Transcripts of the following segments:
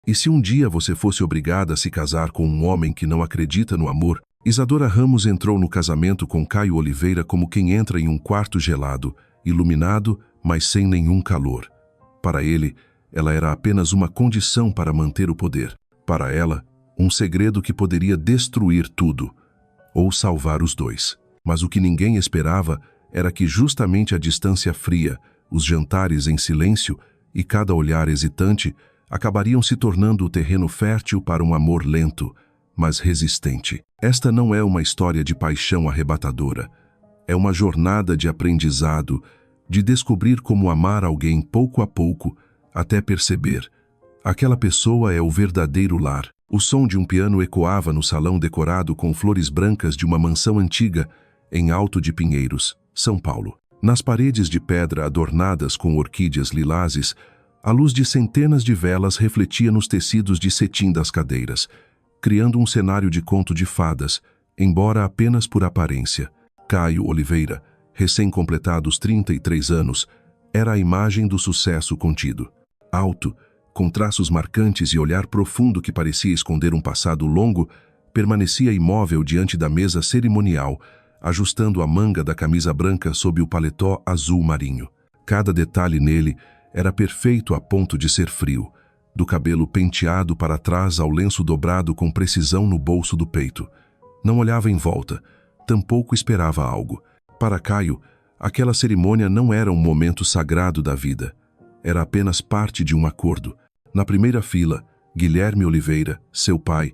E se um dia você fosse obrigada a se casar com um homem que não acredita no amor? Isadora Ramos entrou no casamento com Caio Oliveira como quem entra em um quarto gelado, iluminado, mas sem nenhum calor. Para ele, ela era apenas uma condição para manter o poder. Para ela, um segredo que poderia destruir tudo, ou salvar os dois. Mas o que ninguém esperava era que justamente a distância fria, os jantares em silêncio e cada olhar hesitante acabariam se tornando o terreno fértil para um amor lento, mas resistente. Esta não é uma história de paixão arrebatadora. É uma jornada de aprendizado, de descobrir como amar alguém pouco a pouco, até perceber. Aquela pessoa é o verdadeiro lar. O som de um piano ecoava no salão decorado com flores brancas de uma mansão antiga, em Alto de Pinheiros, São Paulo. Nas paredes de pedra adornadas com orquídeas lilazes, a luz de centenas de velas refletia nos tecidos de cetim das cadeiras, criando um cenário de conto de fadas, embora apenas por aparência. Caio Oliveira, recém-completados 33 anos, era a imagem do sucesso contido. Alto, com traços marcantes e olhar profundo que parecia esconder um passado longo, permanecia imóvel diante da mesa cerimonial, ajustando a manga da camisa branca sob o paletó azul marinho. Cada detalhe nele era perfeito a ponto de ser frio, do cabelo penteado para trás ao lenço dobrado com precisão no bolso do peito. Não olhava em volta, tampouco esperava algo. Para Caio, aquela cerimônia não era um momento sagrado da vida. Era apenas parte de um acordo. Na primeira fila, Guilherme Oliveira, seu pai,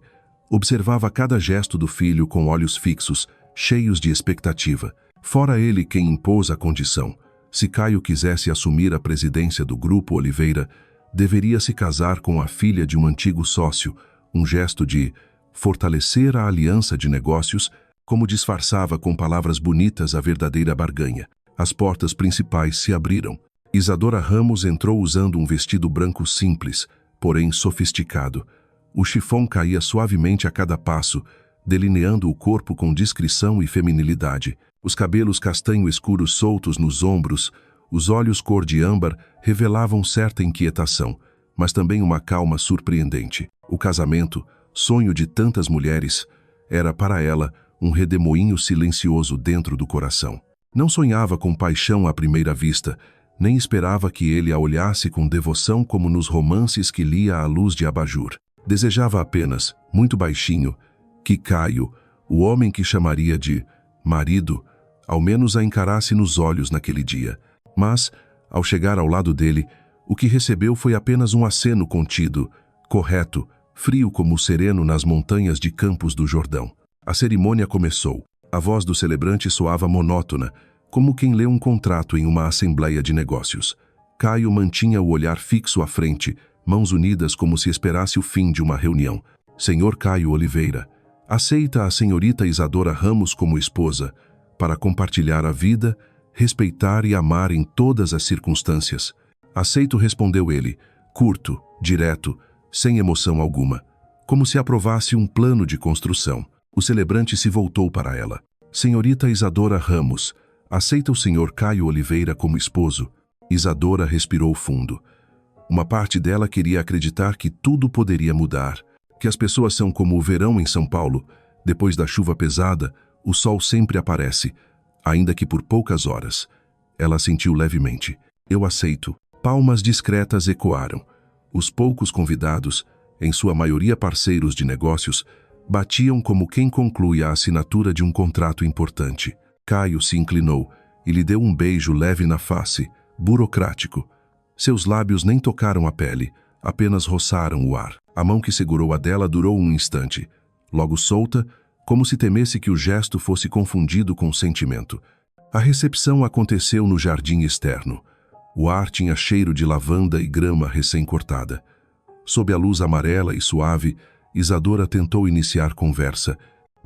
observava cada gesto do filho com olhos fixos, cheios de expectativa. Fora ele quem impôs a condição. Se Caio quisesse assumir a presidência do Grupo Oliveira, deveria se casar com a filha de um antigo sócio, um gesto de fortalecer a aliança de negócios, como disfarçava com palavras bonitas a verdadeira barganha. As portas principais se abriram. Isadora Ramos entrou usando um vestido branco simples, porém sofisticado. O chifão caía suavemente a cada passo, delineando o corpo com discrição e feminilidade. Os cabelos castanho escuros soltos nos ombros, os olhos cor de âmbar revelavam certa inquietação, mas também uma calma surpreendente. O casamento, sonho de tantas mulheres, era para ela um redemoinho silencioso dentro do coração. Não sonhava com paixão à primeira vista, nem esperava que ele a olhasse com devoção como nos romances que lia à luz de abajur. Desejava apenas, muito baixinho, que Caio, o homem que chamaria de marido, ao menos a encarasse nos olhos naquele dia. Mas, ao chegar ao lado dele, o que recebeu foi apenas um aceno contido, correto, frio como o sereno nas montanhas de Campos do Jordão. A cerimônia começou. A voz do celebrante soava monótona, como quem lê um contrato em uma assembleia de negócios. Caio mantinha o olhar fixo à frente, mãos unidas como se esperasse o fim de uma reunião. Senhor Caio Oliveira, aceita a senhorita Isadora Ramos como esposa, para compartilhar a vida, respeitar e amar em todas as circunstâncias. Aceito, respondeu ele, curto, direto, sem emoção alguma, como se aprovasse um plano de construção. O celebrante se voltou para ela. Senhorita Isadora Ramos, aceita o senhor Caio Oliveira como esposo? Isadora respirou fundo. Uma parte dela queria acreditar que tudo poderia mudar, que as pessoas são como o verão em São Paulo. Depois da chuva pesada, o sol sempre aparece, ainda que por poucas horas. Ela sentiu levemente. Eu aceito. Palmas discretas ecoaram. Os poucos convidados, em sua maioria parceiros de negócios, batiam como quem conclui a assinatura de um contrato importante. Caio se inclinou e lhe deu um beijo leve na face, burocrático. Seus lábios nem tocaram a pele, apenas roçaram o ar. A mão que segurou a dela durou um instante. Logo solta, como se temesse que o gesto fosse confundido com sentimento. A recepção aconteceu no jardim externo. O ar tinha cheiro de lavanda e grama recém-cortada. Sob a luz amarela e suave, Isadora tentou iniciar conversa.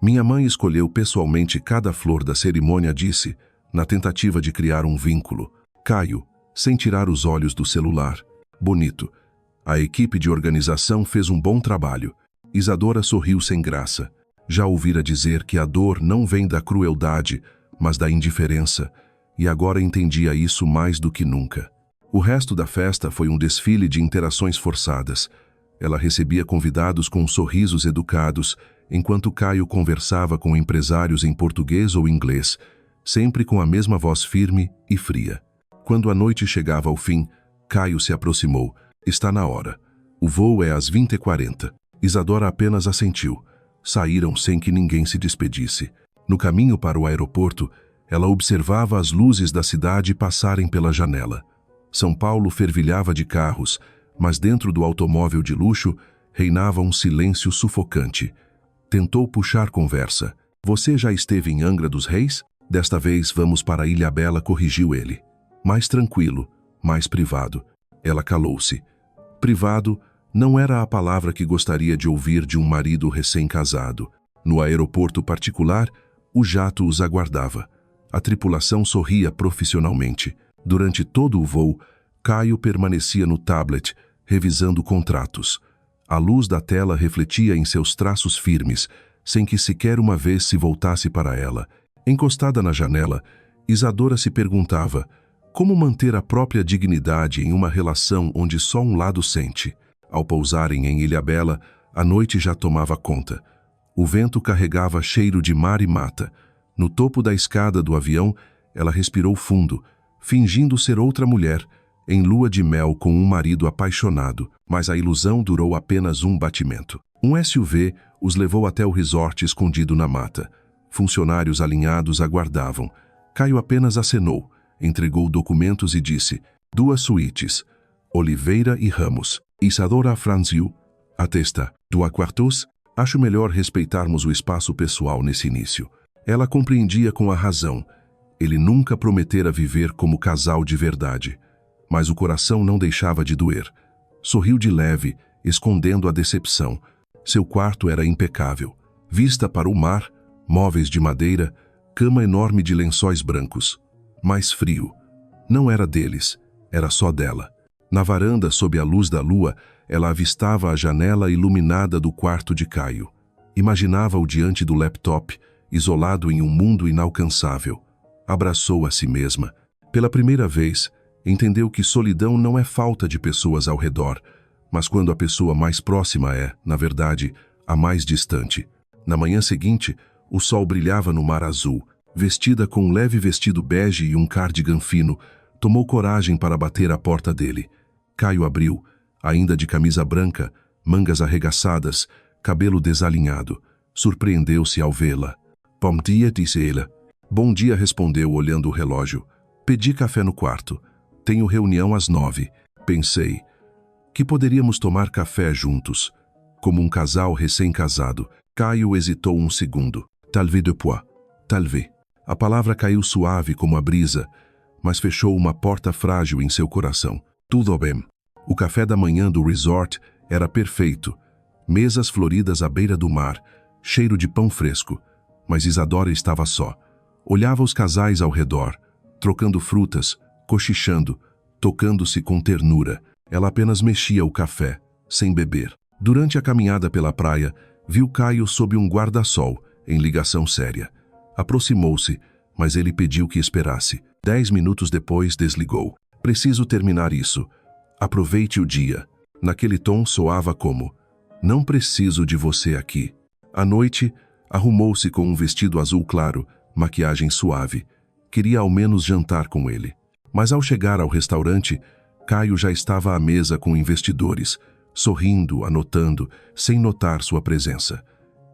Minha mãe escolheu pessoalmente cada flor da cerimônia, disse, na tentativa de criar um vínculo. Caio, sem tirar os olhos do celular. Bonito. A equipe de organização fez um bom trabalho. Isadora sorriu sem graça. Já ouvira dizer que a dor não vem da crueldade, mas da indiferença, e agora entendia isso mais do que nunca. O resto da festa foi um desfile de interações forçadas. Ela recebia convidados com sorrisos educados, enquanto Caio conversava com empresários em português ou inglês, sempre com a mesma voz firme e fria. Quando a noite chegava ao fim, Caio se aproximou. Está na hora. O voo é às 20h40. Isadora apenas assentiu. Saíram sem que ninguém se despedisse. No caminho para o aeroporto, ela observava as luzes da cidade passarem pela janela. São Paulo fervilhava de carros, mas dentro do automóvel de luxo reinava um silêncio sufocante. Tentou puxar conversa. Você já esteve em Angra dos Reis? Desta vez vamos para Ilhabela, corrigiu ele. Mais tranquilo, mais privado. Ela calou-se. Privado não era a palavra que gostaria de ouvir de um marido recém-casado. No aeroporto particular, o jato os aguardava. A tripulação sorria profissionalmente. Durante todo o voo, Caio permanecia no tablet, revisando contratos. A luz da tela refletia em seus traços firmes, sem que sequer uma vez se voltasse para ela. Encostada na janela, Isadora se perguntava como manter a própria dignidade em uma relação onde só um lado sente. Ao pousarem em Ilhabela, a noite já tomava conta. O vento carregava cheiro de mar e mata. No topo da escada do avião, ela respirou fundo, fingindo ser outra mulher, em lua de mel com um marido apaixonado, mas a ilusão durou apenas um batimento. Um SUV os levou até o resort escondido na mata. Funcionários alinhados aguardavam. Caio apenas acenou, entregou documentos e disse: 2 suítes, Oliveira e Ramos. Isadora franziu. Atesta, 2 quartos? Acho melhor respeitarmos o espaço pessoal nesse início. Ela compreendia com a razão. Ele nunca prometera viver como casal de verdade. Mas o coração não deixava de doer. Sorriu de leve, escondendo a decepção. Seu quarto era impecável. Vista para o mar, móveis de madeira, cama enorme de lençóis brancos. Mais frio. Não era deles, era só dela. Na varanda, sob a luz da lua, ela avistava a janela iluminada do quarto de Caio. Imaginava-o diante do laptop, isolado em um mundo inalcançável. Abraçou a si mesma. Pela primeira vez, entendeu que solidão não é falta de pessoas ao redor, mas quando a pessoa mais próxima é, na verdade, a mais distante. Na manhã seguinte, o sol brilhava no mar azul. Vestida com um leve vestido bege e um cardigan fino, tomou coragem para bater à porta dele. Caio abriu, ainda de camisa branca, mangas arregaçadas, cabelo desalinhado. Surpreendeu-se ao vê-la. Bom dia, disse ela. Bom dia, respondeu olhando o relógio. Pedi café no quarto. Tenho reunião às 9. Pensei que poderíamos tomar café juntos, como um casal recém-casado. Caio hesitou um segundo. Talvez depois. Talvez. A palavra caiu suave como a brisa, mas fechou uma porta frágil em seu coração. Tudo bem. O café da manhã do resort era perfeito. Mesas floridas à beira do mar, cheiro de pão fresco. Mas Isadora estava só. Olhava os casais ao redor, trocando frutas, cochichando, tocando-se com ternura. Ela apenas mexia o café, sem beber. Durante a caminhada pela praia, viu Caio sob um guarda-sol, em ligação séria. Aproximou-se, mas ele pediu que esperasse. 10 minutos depois, desligou. Preciso terminar isso. Aproveite o dia. Naquele tom soava como: não preciso de você aqui. À noite, arrumou-se com um vestido azul claro, maquiagem suave. Queria ao menos jantar com ele. Mas ao chegar ao restaurante, Caio já estava à mesa com investidores, sorrindo, anotando, sem notar sua presença.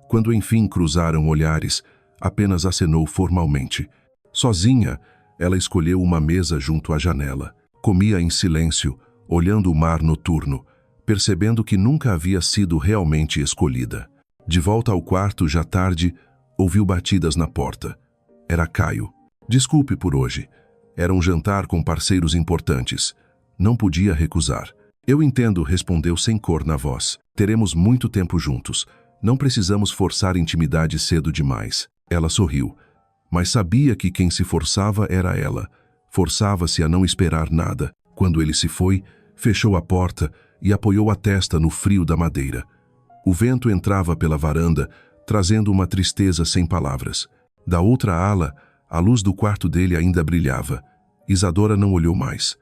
Quando enfim cruzaram olhares, apenas acenou formalmente. Sozinha, ela escolheu uma mesa junto à janela. Comia em silêncio, olhando o mar noturno, percebendo que nunca havia sido realmente escolhida. De volta ao quarto, já tarde, ouviu batidas na porta. Era Caio. Desculpe por hoje. Era um jantar com parceiros importantes. Não podia recusar. Eu entendo, respondeu sem cor na voz. Teremos muito tempo juntos. Não precisamos forçar intimidade cedo demais. Ela sorriu, mas sabia que quem se forçava era ela. Forçava-se a não esperar nada. Quando ele se foi, fechou a porta e apoiou a testa no frio da madeira. O vento entrava pela varanda, trazendo uma tristeza sem palavras. Da outra ala, a luz do quarto dele ainda brilhava. Isadora não olhou mais.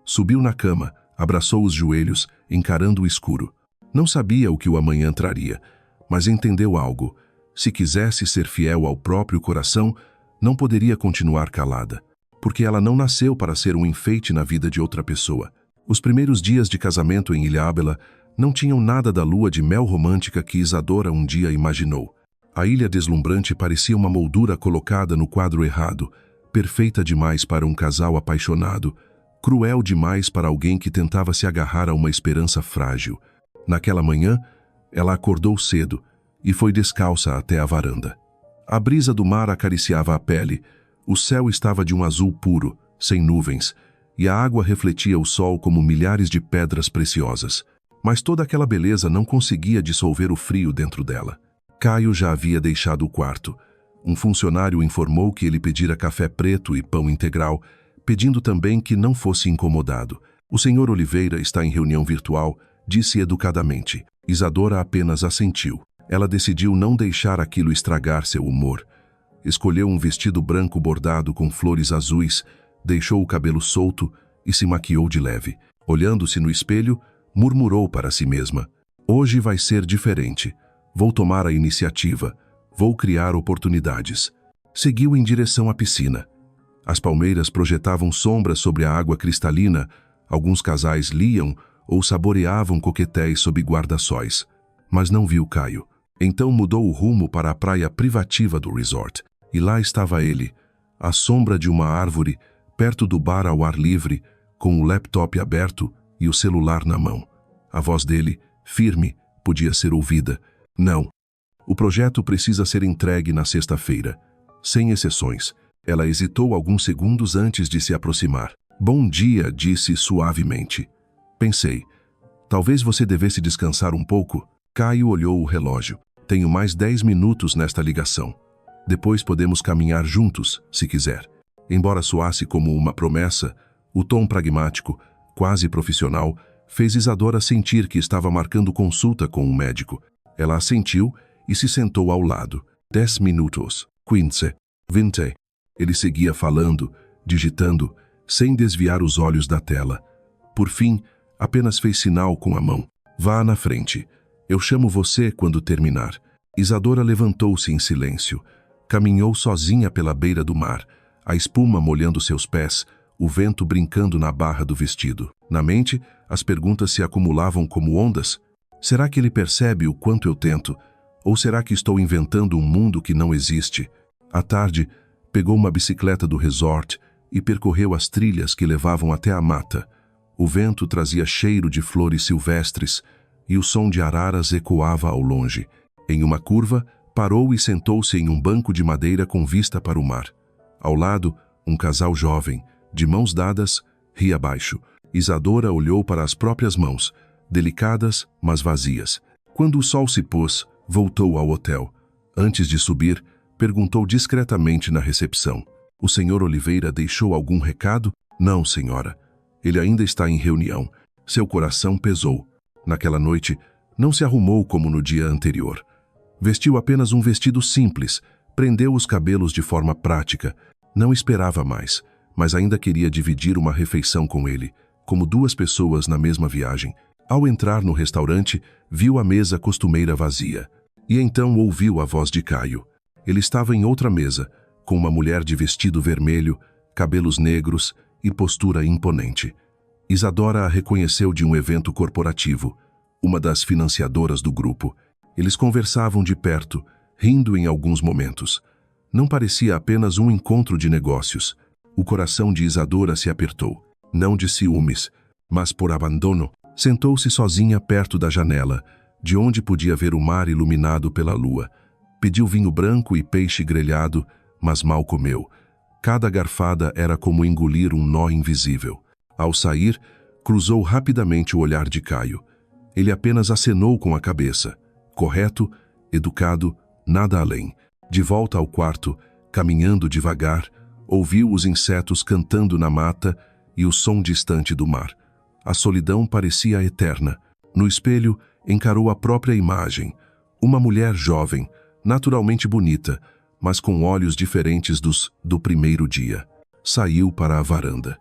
Subiu na cama, abraçou os joelhos, encarando o escuro. Não sabia o que o amanhã traria, mas entendeu algo. Se quisesse ser fiel ao próprio coração, não poderia continuar calada, porque ela não nasceu para ser um enfeite na vida de outra pessoa. Os primeiros dias de casamento em Ilha Ábela não tinham nada da lua de mel romântica que Isadora um dia imaginou. A ilha deslumbrante parecia uma moldura colocada no quadro errado, perfeita demais para um casal apaixonado, cruel demais para alguém que tentava se agarrar a uma esperança frágil. Naquela manhã, ela acordou cedo e foi descalça até a varanda. A brisa do mar acariciava a pele, o céu estava de um azul puro, sem nuvens, e a água refletia o sol como milhares de pedras preciosas. Mas toda aquela beleza não conseguia dissolver o frio dentro dela. Caio já havia deixado o quarto. Um funcionário informou que ele pedira café preto e pão integral, pedindo também que não fosse incomodado. O senhor Oliveira está em reunião virtual, disse educadamente. Isadora apenas assentiu. Ela decidiu não deixar aquilo estragar seu humor. Escolheu um vestido branco bordado com flores azuis, deixou o cabelo solto e se maquiou de leve. Olhando-se no espelho, murmurou para si mesma: hoje vai ser diferente. Vou tomar a iniciativa. Vou criar oportunidades. Seguiu em direção à piscina. As palmeiras projetavam sombras sobre a água cristalina, alguns casais liam ou saboreavam coquetéis sob guarda-sóis. Mas não viu Caio. Então mudou o rumo para a praia privativa do resort. E lá estava ele, à sombra de uma árvore, perto do bar ao ar livre, com o laptop aberto e o celular na mão. A voz dele, firme, podia ser ouvida. Não. O projeto precisa ser entregue na sexta-feira. Sem exceções. Ela hesitou alguns segundos antes de se aproximar. Bom dia, disse suavemente. Pensei. Talvez você devesse descansar um pouco. Caio olhou o relógio. Tenho mais 10 minutos nesta ligação. Depois podemos caminhar juntos, se quiser. Embora soasse como uma promessa, o tom pragmático, quase profissional, fez Isadora sentir que estava marcando consulta com um médico. Ela assentiu e se sentou ao lado. 10 minutos. 15. 20. Ele seguia falando, digitando, sem desviar os olhos da tela. Por fim, apenas fez sinal com a mão. Vá na frente. Eu chamo você quando terminar. Isadora levantou-se em silêncio. Caminhou sozinha pela beira do mar, a espuma molhando seus pés, o vento brincando na barra do vestido. Na mente, as perguntas se acumulavam como ondas. Será que ele percebe o quanto eu tento? Ou será que estou inventando um mundo que não existe? À tarde, pegou uma bicicleta do resort e percorreu as trilhas que levavam até a mata. O vento trazia cheiro de flores silvestres e o som de araras ecoava ao longe. Em uma curva, parou e sentou-se em um banco de madeira com vista para o mar. Ao lado, um casal jovem, de mãos dadas, ria abaixo. Isadora olhou para as próprias mãos, delicadas, mas vazias. Quando o sol se pôs, voltou ao hotel. Antes de subir, perguntou discretamente na recepção. O senhor Oliveira deixou algum recado? Não, senhora. Ele ainda está em reunião. Seu coração pesou. Naquela noite, não se arrumou como no dia anterior. Vestiu apenas um vestido simples, prendeu os cabelos de forma prática. Não esperava mais, mas ainda queria dividir uma refeição com ele, como duas pessoas na mesma viagem. Ao entrar no restaurante, viu a mesa costumeira vazia. E então ouviu a voz de Caio. Ele estava em outra mesa, com uma mulher de vestido vermelho, cabelos negros e postura imponente. Isadora a reconheceu de um evento corporativo, uma das financiadoras do grupo. Eles conversavam de perto, rindo em alguns momentos. Não parecia apenas um encontro de negócios. O coração de Isadora se apertou, não de ciúmes, mas por abandono. Sentou-se sozinha perto da janela, de onde podia ver o mar iluminado pela lua. Pediu vinho branco e peixe grelhado, mas mal comeu. Cada garfada era como engolir um nó invisível. Ao sair, cruzou rapidamente o olhar de Caio. Ele apenas acenou com a cabeça. Correto, educado, nada além. De volta ao quarto, caminhando devagar, ouviu os insetos cantando na mata e o som distante do mar. A solidão parecia eterna. No espelho, encarou a própria imagem. Uma mulher jovem, naturalmente bonita, mas com olhos diferentes dos do primeiro dia. Saiu para a varanda.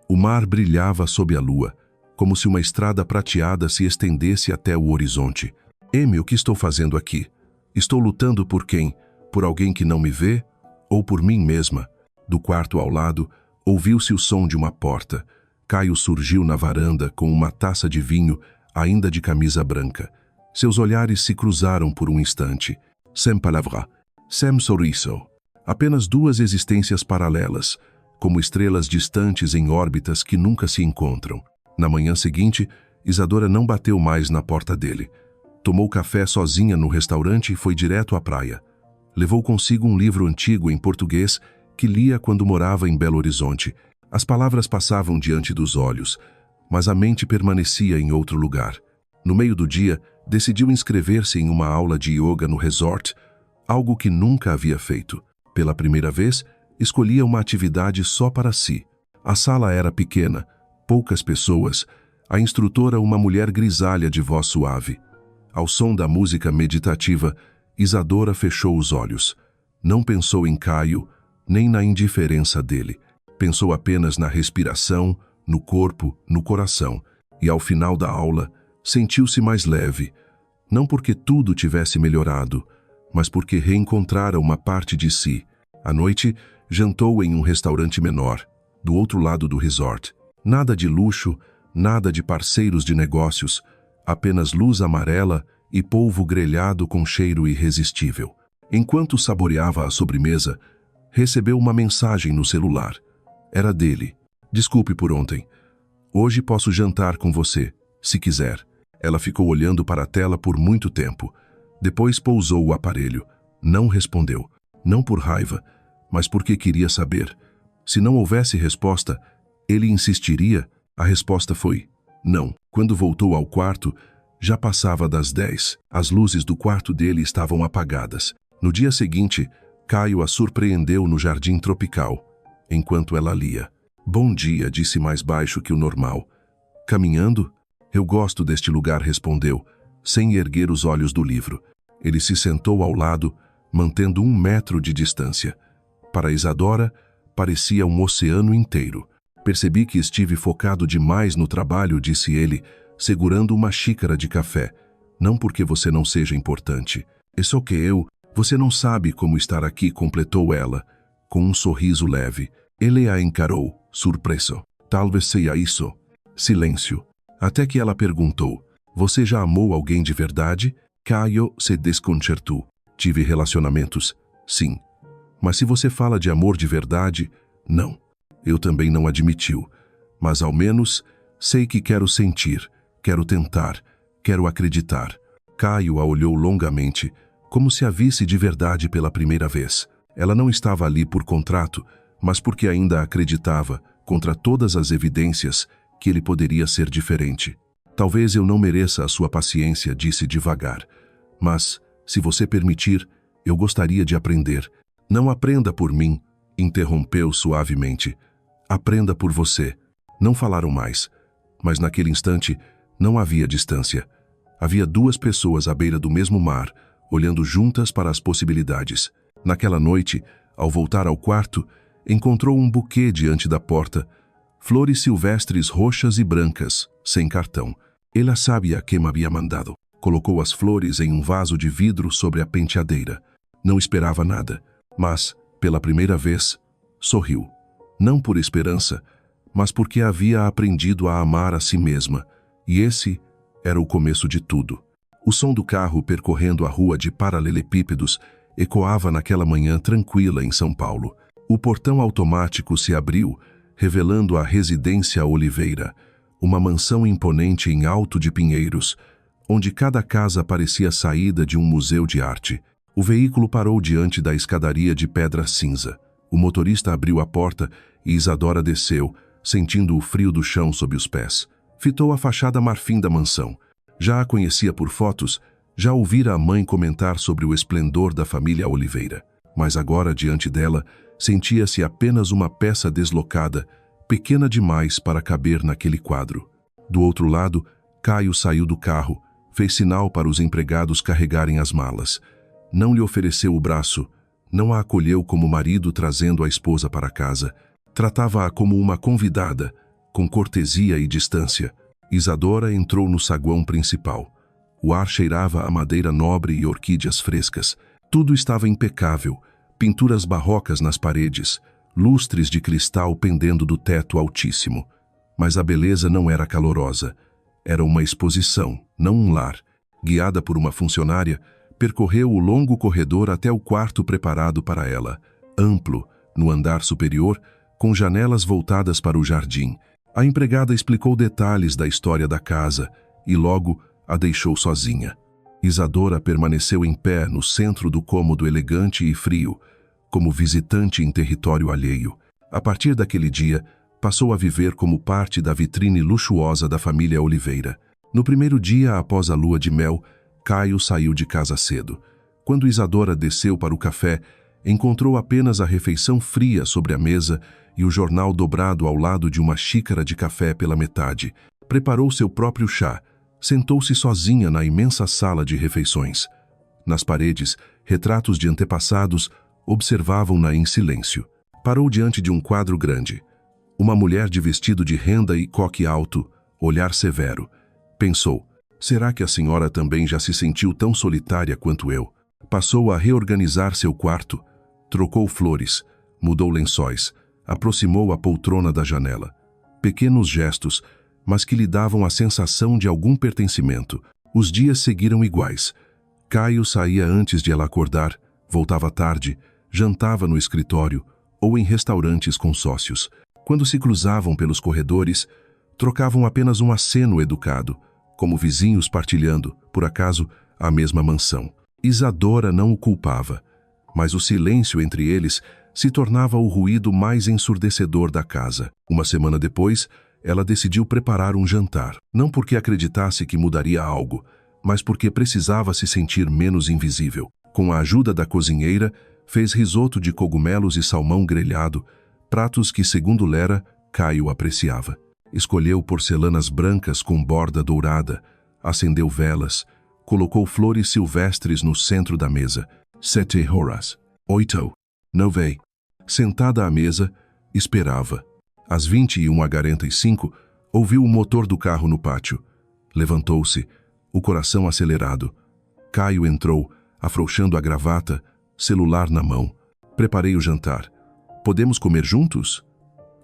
O mar brilhava sob a lua, como se uma estrada prateada se estendesse até o horizonte. O que estou fazendo aqui? Estou lutando por quem? Por alguém que não me vê? Ou por mim mesma? Do quarto ao lado, ouviu-se o som de uma porta. Caio surgiu na varanda com uma taça de vinho, ainda de camisa branca. Seus olhares se cruzaram por um instante. Sem palavra, sem sorriso. Apenas duas existências paralelas, como estrelas distantes em órbitas que nunca se encontram. Na manhã seguinte, Isadora não bateu mais na porta dele. Tomou café sozinha no restaurante e foi direto à praia. Levou consigo um livro antigo em português que lia quando morava em Belo Horizonte. As palavras passavam diante dos olhos, mas a mente permanecia em outro lugar. No meio do dia, decidiu inscrever-se em uma aula de yoga no resort, algo que nunca havia feito. Pela primeira vez, escolhia uma atividade só para si. A sala era pequena, poucas pessoas, a instrutora uma mulher grisalha de voz suave. Ao som da música meditativa, Isadora fechou os olhos. Não pensou em Caio, nem na indiferença dele. Pensou apenas na respiração, no corpo, no coração. E ao final da aula, sentiu-se mais leve. Não porque tudo tivesse melhorado, mas porque reencontrara uma parte de si. À noite, jantou em um restaurante menor, do outro lado do resort. Nada de luxo, nada de parceiros de negócios, apenas luz amarela e polvo grelhado com cheiro irresistível. Enquanto saboreava a sobremesa, recebeu uma mensagem no celular. Era dele. Desculpe por ontem. Hoje posso jantar com você, se quiser. Ela ficou olhando para a tela por muito tempo. Depois pousou o aparelho. Não respondeu. Não por raiva, mas porque queria saber. Se não houvesse resposta, ele insistiria. A resposta foi não. Quando voltou ao quarto, já passava das 10. As luzes do quarto dele estavam apagadas. No dia seguinte, Caio a surpreendeu no jardim tropical, enquanto ela lia. Bom dia, disse mais baixo que o normal. Caminhando? Eu gosto deste lugar, respondeu, sem erguer os olhos do livro. Ele se sentou ao lado, mantendo 1 metro de distância. Para Isadora, parecia um oceano inteiro. Percebi que estive focado demais no trabalho, disse ele, segurando uma xícara de café. Não porque você não seja importante. É só que você não sabe como estar aqui, completou ela, com um sorriso leve. Ele a encarou, surpreso. Talvez seja isso. Silêncio. Até que ela perguntou, você já amou alguém de verdade? Caio se desconcertou. Tive relacionamentos? Sim. Mas se você fala de amor de verdade, não. Eu também não, admitiu. Mas ao menos sei que quero sentir, quero tentar, quero acreditar. Caio a olhou longamente, como se a visse de verdade pela primeira vez. Ela não estava ali por contrato, mas porque ainda acreditava, contra todas as evidências, que ele poderia ser diferente. Talvez eu não mereça a sua paciência, disse devagar. Mas, se você permitir, eu gostaria de aprender. Não aprenda por mim, interrompeu suavemente. Aprenda por você. Não falaram mais. Mas naquele instante, não havia distância. Havia 2 pessoas à beira do mesmo mar, olhando juntas para as possibilidades. Naquela noite, ao voltar ao quarto, encontrou um buquê diante da porta. Flores silvestres roxas e brancas, sem cartão. Ela sabia que me havia mandado. Colocou as flores em um vaso de vidro sobre a penteadeira. Não esperava nada, mas, pela primeira vez, sorriu. Não por esperança, mas porque havia aprendido a amar a si mesma, e esse era o começo de tudo. O som do carro percorrendo a rua de paralelepípedos ecoava naquela manhã tranquila em São Paulo. O portão automático se abriu, revelando a residência Oliveira, uma mansão imponente em Alto de Pinheiros, onde cada casa parecia saída de um museu de arte. O veículo parou diante da escadaria de pedra cinza. O motorista abriu a porta e Isadora desceu, sentindo o frio do chão sob os pés. Fitou a fachada marfim da mansão. Já a conhecia por fotos, já ouvira a mãe comentar sobre o esplendor da família Oliveira. Mas agora, diante dela, sentia-se apenas uma peça deslocada, pequena demais para caber naquele quadro. Do outro lado, Caio saiu do carro, fez sinal para os empregados carregarem as malas. Não lhe ofereceu o braço, não a acolheu como marido trazendo a esposa para casa. Tratava-a como uma convidada, com cortesia e distância. Isadora entrou no saguão principal. O ar cheirava a madeira nobre e orquídeas frescas. Tudo estava impecável, pinturas barrocas nas paredes, lustres de cristal pendendo do teto altíssimo. Mas a beleza não era calorosa. Era uma exposição, não um lar. Guiada por uma funcionária, percorreu o longo corredor até o quarto preparado para ela, amplo, no andar superior, com janelas voltadas para o jardim. A empregada explicou detalhes da história da casa e logo a deixou sozinha. Isadora permaneceu em pé no centro do cômodo elegante e frio, como visitante em território alheio. A partir daquele dia, passou a viver como parte da vitrine luxuosa da família Oliveira. No primeiro dia após a lua de mel, Caio saiu de casa cedo. Quando Isadora desceu para o café, encontrou apenas a refeição fria sobre a mesa e o jornal dobrado ao lado de uma xícara de café pela metade. Preparou seu próprio chá. Sentou-se sozinha na imensa sala de refeições. Nas paredes, retratos de antepassados observavam-na em silêncio. Parou diante de um quadro grande. Uma mulher de vestido de renda e coque alto, olhar severo. Pensou, será que a senhora também já se sentiu tão solitária quanto eu? Passou a reorganizar seu quarto, trocou flores, mudou lençóis, aproximou a poltrona da janela. Pequenos gestos, mas que lhe davam a sensação de algum pertencimento. Os dias seguiram iguais. Caio saía antes de ela acordar, voltava tarde, jantava no escritório ou em restaurantes com sócios. Quando se cruzavam pelos corredores, trocavam apenas um aceno educado, como vizinhos partilhando, por acaso, a mesma mansão. Isadora não o culpava, mas o silêncio entre eles se tornava o ruído mais ensurdecedor da casa. Uma semana depois, ela decidiu preparar um jantar, não porque acreditasse que mudaria algo, mas porque precisava se sentir menos invisível. Com a ajuda da cozinheira, fez risoto de cogumelos e salmão grelhado, pratos que, segundo Lera, Caio apreciava. Escolheu porcelanas brancas com borda dourada, acendeu velas, colocou flores silvestres no centro da mesa. 7 horas. 8. 9. Sentada à mesa, esperava. Às 21h45, ouviu o motor do carro no pátio. Levantou-se, o coração acelerado. Caio entrou, afrouxando a gravata, celular na mão. Preparei o jantar. Podemos comer juntos?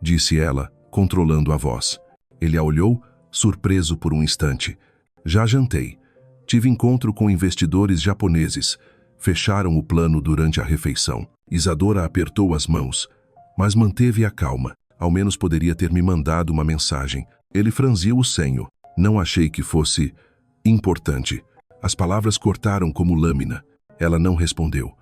Disse ela, controlando a voz. Ele a olhou, surpreso por um instante. Já jantei. Tive encontro com investidores japoneses. Fecharam o plano durante a refeição. Isadora apertou as mãos, mas manteve a calma. Ao menos poderia ter me mandado uma mensagem. Ele franziu o senho. Não achei que fosse importante. As palavras cortaram como lâmina. Ela não respondeu.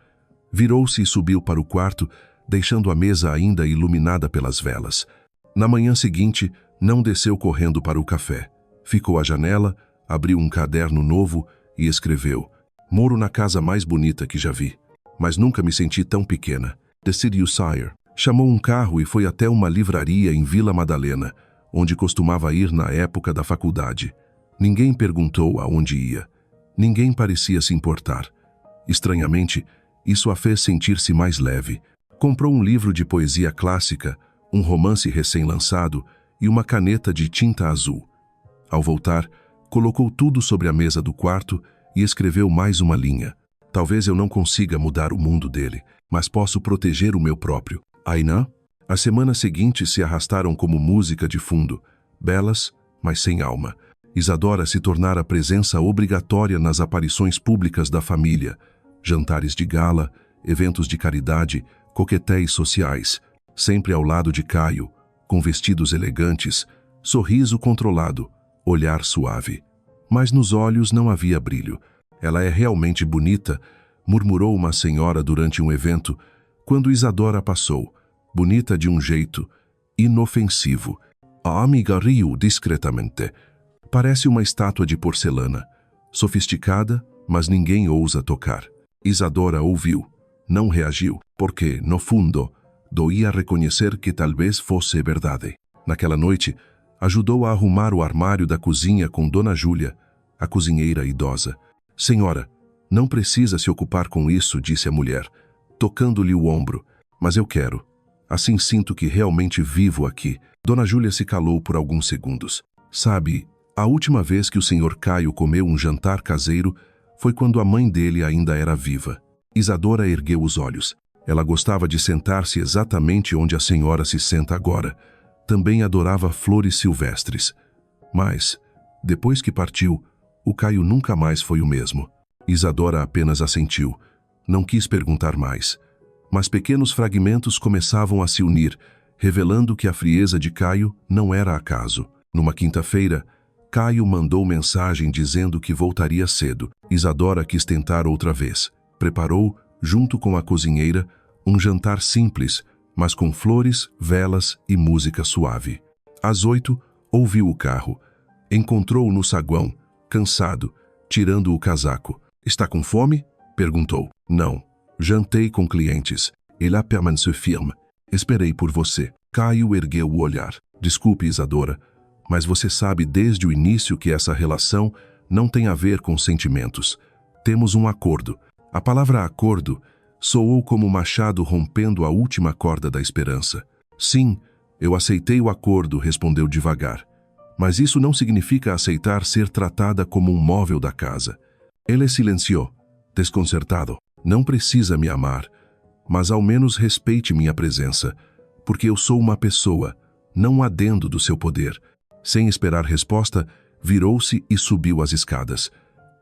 Virou-se e subiu para o quarto, deixando a mesa ainda iluminada pelas velas. Na manhã seguinte, não desceu correndo para o café. Ficou à janela, abriu um caderno novo e escreveu: Moro na casa mais bonita que já vi, mas nunca me senti tão pequena. Decidiu Sire. Chamou um carro e foi até uma livraria em Vila Madalena, onde costumava ir na época da faculdade. Ninguém perguntou aonde ia. Ninguém parecia se importar. Estranhamente, isso a fez sentir-se mais leve. Comprou um livro de poesia clássica, um romance recém-lançado e uma caneta de tinta azul. Ao voltar, colocou tudo sobre a mesa do quarto e escreveu mais uma linha. Talvez eu não consiga mudar o mundo dele, mas posso proteger o meu próprio. Ainá? As semanas seguintes se arrastaram como música de fundo, belas, mas sem alma. Isadora se tornara presença obrigatória nas aparições públicas da família, jantares de gala, eventos de caridade, coquetéis sociais, sempre ao lado de Caio, com vestidos elegantes, sorriso controlado, olhar suave. Mas nos olhos não havia brilho. Ela é realmente bonita, murmurou uma senhora durante um evento, quando Isadora passou, bonita de um jeito inofensivo. A amiga riu discretamente. Parece uma estátua de porcelana, sofisticada, mas ninguém ousa tocar. Isadora ouviu, não reagiu, porque, no fundo, doía reconhecer que talvez fosse verdade. Naquela noite, ajudou a arrumar o armário da cozinha com Dona Júlia, a cozinheira idosa. Senhora, não precisa se ocupar com isso, disse a mulher, tocando-lhe o ombro. Mas eu quero. Assim sinto que realmente vivo aqui. Dona Júlia se calou por alguns segundos. Sabe, A última vez que o Sr. Caio comeu um jantar caseiro foi quando a mãe dele ainda era viva. Isadora ergueu os olhos. Ela gostava de sentar-se exatamente onde a senhora se senta agora. Também adorava flores silvestres. Mas, depois que partiu, o Caio nunca mais foi o mesmo. Isadora apenas assentiu. Não quis perguntar mais. Mas pequenos fragmentos começavam a se unir, revelando que a frieza de Caio não era acaso. Numa quinta-feira, Caio mandou mensagem dizendo que voltaria cedo. Isadora quis tentar outra vez. Preparou, junto com a cozinheira, um jantar simples, mas com flores, velas e música suave. Às 8, ouviu o carro. Encontrou-o no saguão, cansado, tirando o casaco. "Está com fome?" perguntou. "Não. Jantei com clientes. Et la permanece firme. Esperei por você." Caio ergueu o olhar. "Desculpe, Isadora, mas você sabe desde o início que essa relação não tem a ver com sentimentos. Temos um acordo." A palavra acordo soou como um machado rompendo a última corda da esperança. "Sim, eu aceitei o acordo", respondeu devagar. "Mas isso não significa aceitar ser tratada como um móvel da casa." Ele silenciou, desconcertado. "Não precisa me amar, mas ao menos respeite minha presença, porque eu sou uma pessoa, não um adendo do seu poder." Sem esperar resposta, virou-se e subiu as escadas.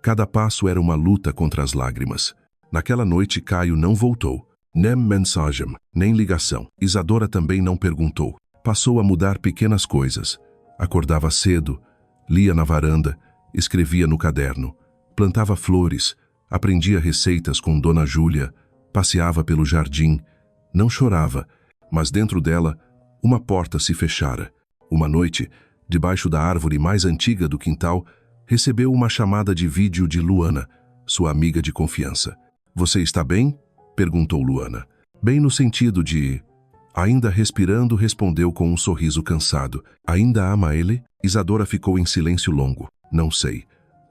Cada passo era uma luta contra as lágrimas. Naquela noite, Caio não voltou. Nem mensagem, nem ligação. Isadora também não perguntou. Passou a mudar pequenas coisas. Acordava cedo, lia na varanda, escrevia no caderno, plantava flores, aprendia receitas com Dona Júlia, passeava pelo jardim. Não chorava, mas dentro dela, uma porta se fechara. Uma noite, debaixo da árvore mais antiga do quintal, recebeu uma chamada de vídeo de Luana, sua amiga de confiança. "Você está bem?" perguntou Luana. Bem no sentido de... Ainda respirando, respondeu com um sorriso cansado. "Ainda ama ele?" Isadora ficou em silêncio longo. "Não sei.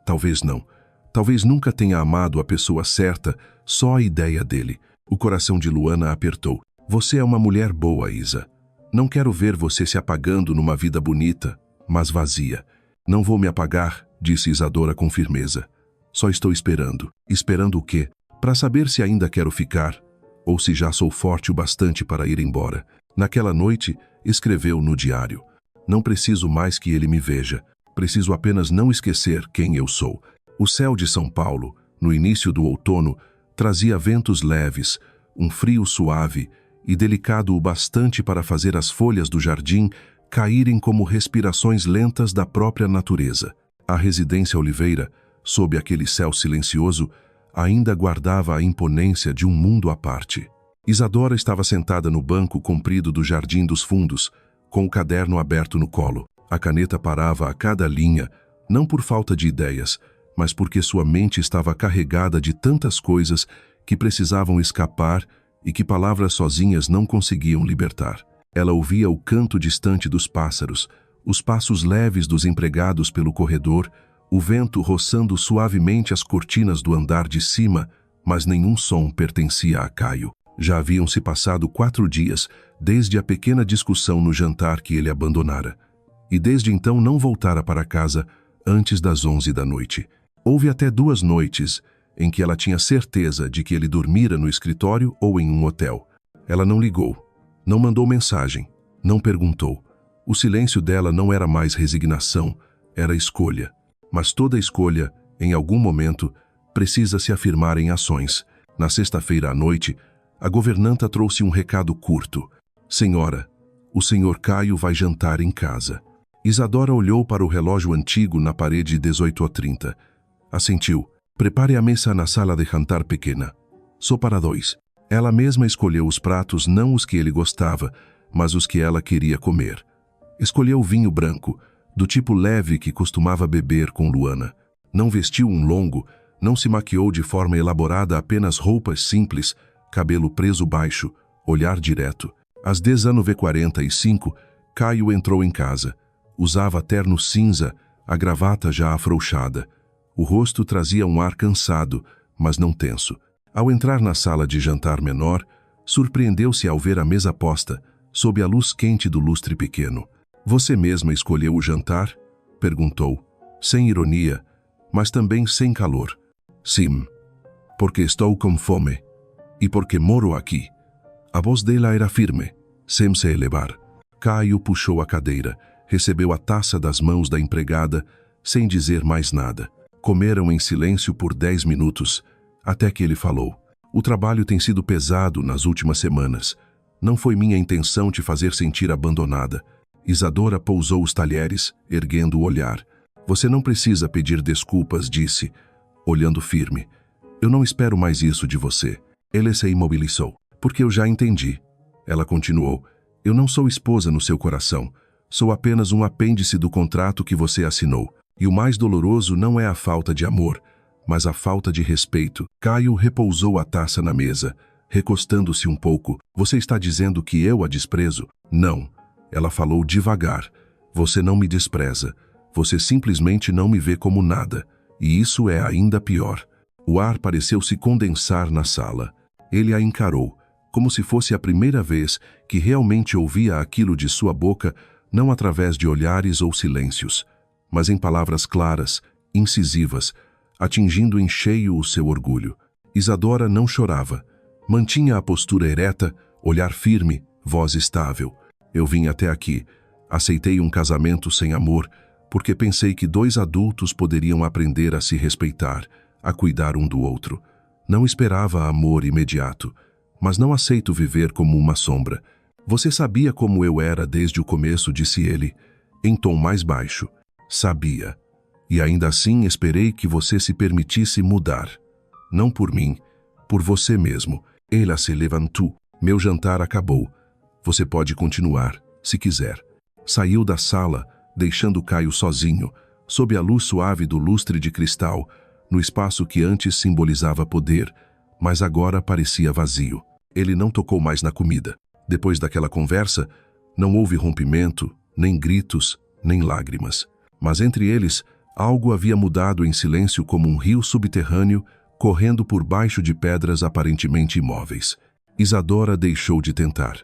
Talvez não. Talvez nunca tenha amado a pessoa certa, só a ideia dele." O coração de Luana apertou. "Você é uma mulher boa, Isa. Não quero ver você se apagando numa vida bonita, mas vazia." "Não vou me apagar", disse Isadora com firmeza. "Só estou esperando." "Esperando o quê?" "Para saber se ainda quero ficar, ou se já sou forte o bastante para ir embora." Naquela noite, escreveu no diário: "Não preciso mais que ele me veja. Preciso apenas não esquecer quem eu sou." O céu de São Paulo, no início do outono, trazia ventos leves, um frio suave e delicado o bastante para fazer as folhas do jardim caírem como respirações lentas da própria natureza. A residência Oliveira, sob aquele céu silencioso, ainda guardava a imponência de um mundo à parte. Isadora estava sentada no banco comprido do Jardim dos Fundos, com o caderno aberto no colo. A caneta parava a cada linha, não por falta de ideias, mas porque sua mente estava carregada de tantas coisas que precisavam escapar e que palavras sozinhas não conseguiam libertar. Ela ouvia o canto distante dos pássaros, os passos leves dos empregados pelo corredor, o vento roçando suavemente as cortinas do andar de cima, mas nenhum som pertencia a Caio. Já haviam se passado 4 dias desde a pequena discussão no jantar que ele abandonara. E desde então não voltara para casa antes das 11 da noite. Houve até 2 noites em que ela tinha certeza de que ele dormira no escritório ou em um hotel. Ela não ligou, não mandou mensagem, não perguntou. O silêncio dela não era mais resignação, era escolha. Mas toda escolha, em algum momento, precisa se afirmar em ações. Na sexta-feira à noite, a governanta trouxe um recado curto. "Senhora, o senhor Caio vai jantar em casa." Isadora olhou para o relógio antigo na parede 18h30. Assentiu. "Prepare a mesa na sala de jantar pequena. Só para 2. Ela mesma escolheu os pratos, não os que ele gostava, mas os que ela queria comer. Escolheu vinho branco, do tipo leve que costumava beber com Luana. Não vestiu um longo, não se maquiou de forma elaborada, apenas roupas simples, cabelo preso baixo, olhar direto. Às 10h45, Caio entrou em casa. Usava terno cinza, a gravata já afrouxada. O rosto trazia um ar cansado, mas não tenso. Ao entrar na sala de jantar menor, surpreendeu-se ao ver a mesa posta, sob a luz quente do lustre pequeno. "Você mesma escolheu o jantar?" perguntou. sem ironia, mas também sem calor. Sim, porque estou com fome e porque moro aqui. A voz dela era firme, sem se elevar. Caio puxou a cadeira, recebeu a taça das mãos da empregada, sem dizer mais nada. Comeram em silêncio por 10 minutos, até que ele falou: o trabalho tem sido pesado nas últimas semanas. Não foi minha intenção te fazer sentir abandonada. Isadora pousou os talheres, erguendo o olhar. Você não precisa pedir desculpas, disse, olhando firme. Eu não espero mais isso de você. Ele se imobilizou. Porque eu já entendi. Ela continuou. Eu não sou esposa no seu coração. Sou apenas um apêndice do contrato que você assinou. E o mais doloroso não é a falta de amor, mas a falta de respeito. Caio repousou a taça na mesa, recostando-se um pouco. Você está dizendo que eu a desprezo? Não. Ela falou devagar. Você não me despreza. Você simplesmente não me vê como nada. E isso é ainda pior. O ar pareceu se condensar na sala. Ele a encarou, como se fosse a primeira vez que realmente ouvia aquilo de sua boca, não através de olhares ou silêncios, mas em palavras claras, incisivas, atingindo em cheio o seu orgulho. Isadora não chorava. Mantinha a postura ereta, olhar firme, voz estável. Eu vim até aqui. Aceitei um casamento sem amor, porque pensei que 2 adultos poderiam aprender a se respeitar, a cuidar um do outro. Não esperava amor imediato, mas não aceito viver como uma sombra. Você sabia como eu era desde o começo, disse ele, em tom mais baixo. Sabia. E ainda assim esperei que você se permitisse mudar. Não por mim, por você mesmo. Ela se levantou. Meu jantar acabou. Você pode continuar, se quiser. Saiu da sala, deixando Caio sozinho, sob a luz suave do lustre de cristal, no espaço que antes simbolizava poder, mas agora parecia vazio. Ele não tocou mais na comida. Depois daquela conversa, não houve rompimento, nem gritos, nem lágrimas. Mas entre eles, algo havia mudado em silêncio como um rio subterrâneo correndo por baixo de pedras aparentemente imóveis. Isadora deixou de tentar.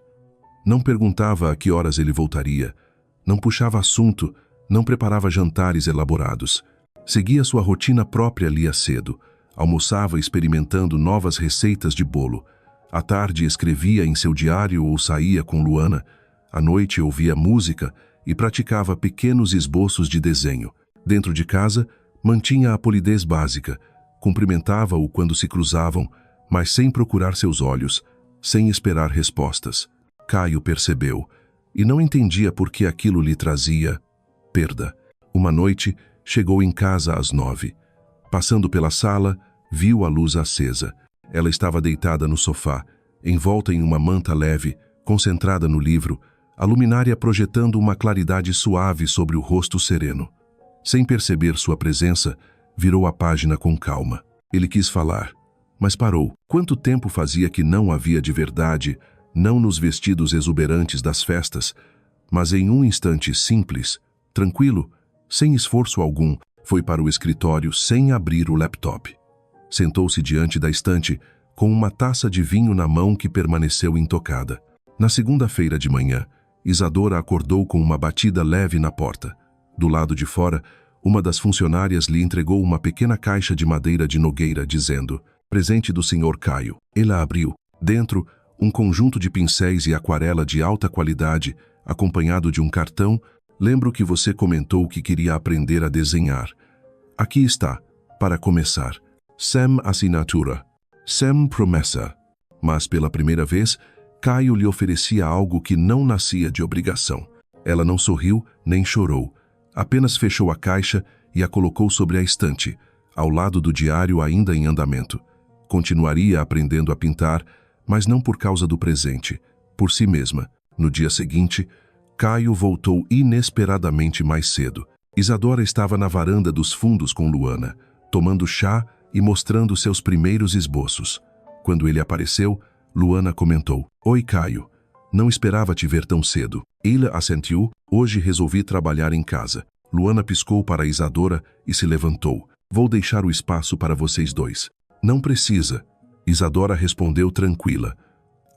Não perguntava a que horas ele voltaria, não puxava assunto, não preparava jantares elaborados. Seguia sua rotina própria ali cedo, almoçava experimentando novas receitas de bolo. À tarde escrevia em seu diário ou saía com Luana. À noite ouvia música e praticava pequenos esboços de desenho. Dentro de casa, mantinha a polidez básica, cumprimentava-o quando se cruzavam, mas sem procurar seus olhos, sem esperar respostas. Caio percebeu, e não entendia por que aquilo lhe trazia perda. Uma noite, chegou em casa às 9. Passando pela sala, viu a luz acesa. Ela estava deitada no sofá, envolta em uma manta leve, concentrada no livro, a luminária projetando uma claridade suave sobre o rosto sereno. Sem perceber sua presença, virou a página com calma. Ele quis falar, mas parou. Quanto tempo fazia que não havia de verdade, não nos vestidos exuberantes das festas, mas em um instante simples, tranquilo, sem esforço algum, foi para o escritório sem abrir o laptop. Sentou-se diante da estante, com uma taça de vinho na mão que permaneceu intocada. Na segunda-feira de manhã, Isadora acordou com uma batida leve na porta. Do lado de fora, uma das funcionárias lhe entregou uma pequena caixa de madeira de nogueira, dizendo: "Presente do Sr. Caio." Ela abriu. Dentro, um conjunto de pincéis e aquarela de alta qualidade, acompanhado de um cartão. "Lembro que você comentou que queria aprender a desenhar. Aqui está, para começar. Sem assinatura, sem promessa." Mas pela primeira vez, Caio lhe oferecia algo que não nascia de obrigação. Ela não sorriu nem chorou. Apenas fechou a caixa e a colocou sobre a estante, ao lado do diário ainda em andamento. Continuaria aprendendo a pintar, mas não por causa do presente, por si mesma. No dia seguinte, Caio voltou inesperadamente mais cedo. Isadora estava na varanda dos fundos com Luana, tomando chá e mostrando seus primeiros esboços. Quando ele apareceu, Luana comentou: "Oi, Caio. Não esperava te ver tão cedo." Ele assentiu. "Hoje resolvi trabalhar em casa." Luana piscou para Isadora e se levantou. "Vou deixar o espaço para vocês dois." "Não precisa." Isadora respondeu tranquila.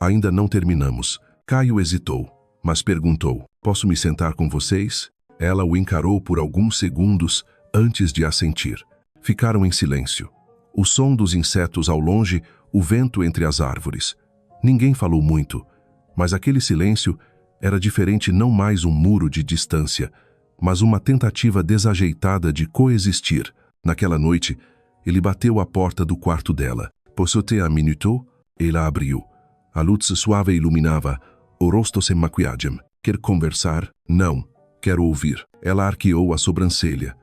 "Ainda não terminamos." Caio hesitou, mas perguntou: "Posso me sentar com vocês?" Ela o encarou por alguns segundos antes de assentir. Ficaram em silêncio. O som dos insetos ao longe, o vento entre as árvores. Ninguém falou muito, mas aquele silêncio era diferente, não mais um muro de distância, mas uma tentativa desajeitada de coexistir. Naquela noite, ele bateu à porta do quarto dela. Posso-te un minuto? Ela abriu. A luz suave iluminava o rosto sem maquiagem. Quer conversar? Não. Quero ouvir. Ela arqueou a sobrancelha.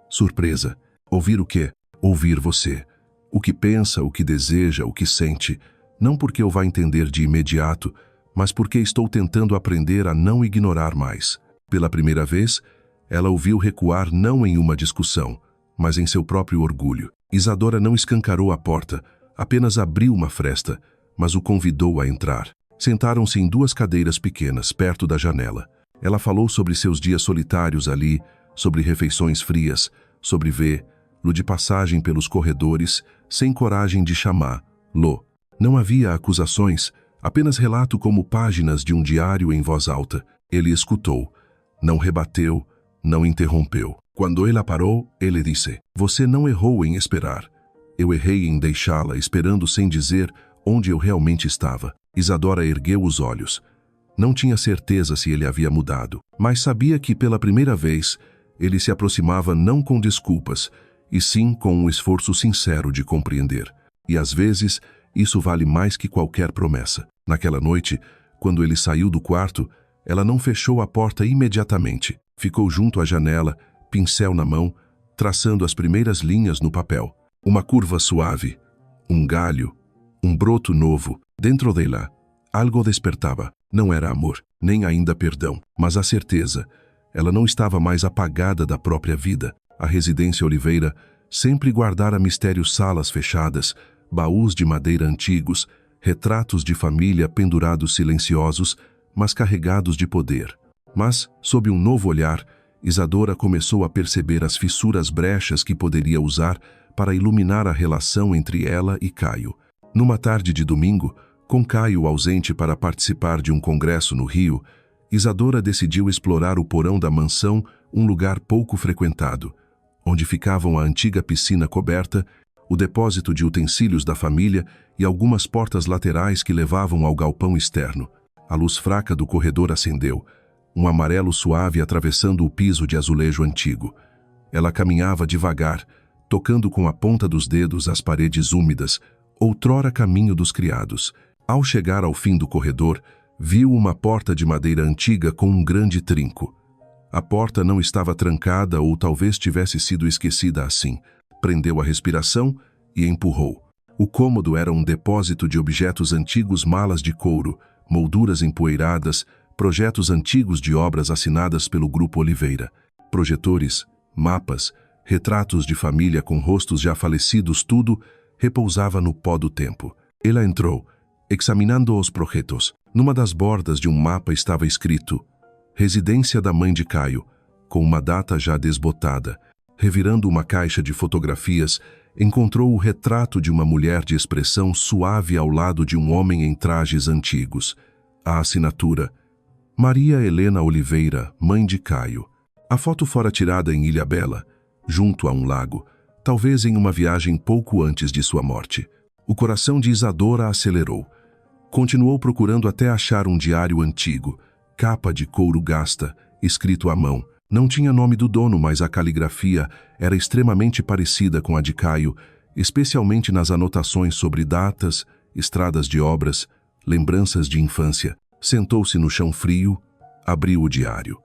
Surpresa. Ouvir o quê? Ouvir você. O que pensa, o que deseja, o que sente. Não porque eu vá entender de imediato, mas porque estou tentando aprender a não ignorar mais. Pela primeira vez, ela o viu recuar não em uma discussão, mas em seu próprio orgulho. Isadora não escancarou a porta, apenas abriu uma fresta, mas o convidou a entrar. Sentaram-se em duas cadeiras pequenas, perto da janela. Ela falou sobre seus dias solitários ali, sobre refeições frias, sobre vê-lo de passagem pelos corredores, sem coragem de chamá-lo. Não havia acusações, apenas relato como páginas de um diário em voz alta. Ele escutou, não rebateu, não interrompeu. Quando ela parou, ele disse: "Você não errou em esperar. Eu errei em deixá-la esperando sem dizer onde eu realmente estava." Isadora ergueu os olhos. Não tinha certeza se ele havia mudado, mas sabia que pela primeira vez ele se aproximava não com desculpas, e sim com um esforço sincero de compreender. E às vezes, isso vale mais que qualquer promessa. Naquela noite, quando ele saiu do quarto, ela não fechou a porta imediatamente. Ficou junto à janela, pincel na mão, traçando as primeiras linhas no papel. Uma curva suave, um galho, um broto novo. Dentro dela, algo despertava. Não era amor, nem ainda perdão, mas a certeza. Ela não estava mais apagada da própria vida. A residência Oliveira sempre guardara mistérios, salas fechadas, baús de madeira antigos, retratos de família pendurados silenciosos, mas carregados de poder. Mas, sob um novo olhar, Isadora começou a perceber as fissuras, brechas que poderia usar para iluminar a relação entre ela e Caio. Numa tarde de domingo, com Caio ausente para participar de um congresso no Rio, Isadora decidiu explorar o porão da mansão, um lugar pouco frequentado, onde ficavam a antiga piscina coberta, o depósito de utensílios da família e algumas portas laterais que levavam ao galpão externo. A luz fraca do corredor acendeu, um amarelo suave atravessando o piso de azulejo antigo. Ela caminhava devagar, tocando com a ponta dos dedos as paredes úmidas, outrora caminho dos criados. Ao chegar ao fim do corredor, viu uma porta de madeira antiga com um grande trinco. A porta não estava trancada ou talvez tivesse sido esquecida assim. Prendeu a respiração e empurrou. O cômodo era um depósito de objetos antigos, malas de couro, molduras empoeiradas, projetos antigos de obras assinadas pelo Grupo Oliveira, projetores, mapas, retratos de família com rostos já falecidos, tudo repousava no pó do tempo. Ela entrou, examinando os projetos. Numa das bordas de um mapa estava escrito Residência da mãe de Caio, com uma data já desbotada. Revirando uma caixa de fotografias, encontrou o retrato de uma mulher de expressão suave ao lado de um homem em trajes antigos. A assinatura: Maria Helena Oliveira, mãe de Caio. A foto fora tirada em Ilhabela, junto a um lago, talvez em uma viagem pouco antes de sua morte. O coração de Isadora acelerou. Continuou procurando até achar um diário antigo, capa de couro gasta, escrito à mão. Não tinha nome do dono, mas a caligrafia era extremamente parecida com a de Caio, especialmente nas anotações sobre datas, estradas de obras, lembranças de infância. Sentou-se no chão frio, abriu o diário.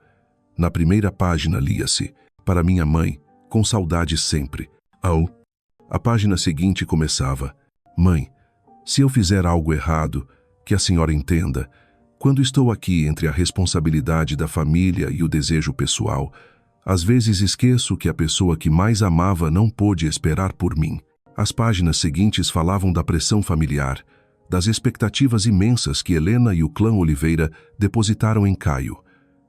Na primeira página lia-se: Para minha mãe, com saudade sempre. A página seguinte começava: Mãe, se eu fizer algo errado, que a senhora entenda. Quando estou aqui entre a responsabilidade da família e o desejo pessoal, às vezes esqueço que a pessoa que mais amava não pôde esperar por mim. As páginas seguintes falavam da pressão familiar, das expectativas imensas que Helena e o clã Oliveira depositaram em Caio.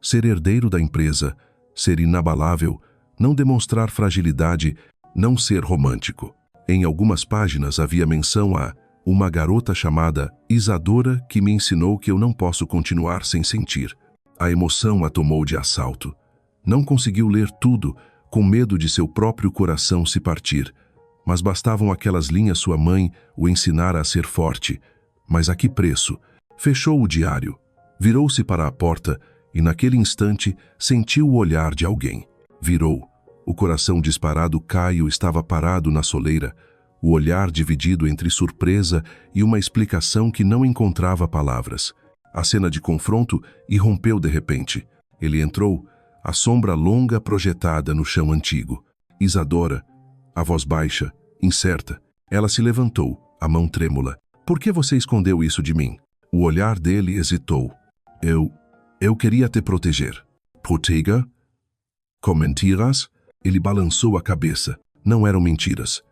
Ser herdeiro da empresa, ser inabalável, não demonstrar fragilidade, não ser romântico. Em algumas páginas havia menção a uma garota chamada Isadora que me ensinou que eu não posso continuar sem sentir. A emoção a tomou de assalto. Não conseguiu ler tudo, com medo de seu próprio coração se partir. Mas bastavam aquelas linhas sua mãe o ensinara a ser forte. Mas a que preço? Fechou o diário, virou-se para a porta e naquele instante sentiu o olhar de alguém. Virou. O coração disparado Caio estava parado na soleira, o olhar dividido entre surpresa e uma explicação que não encontrava palavras. A cena de confronto irrompeu de repente. Ele entrou, a sombra longa projetada no chão antigo. Isadora, a voz baixa, incerta. Ela se levantou, a mão trêmula. Por que você escondeu isso de mim? O olhar dele hesitou. Eu queria te proteger. Proteger? Com mentiras? Ele balançou a cabeça. Não eram mentiras.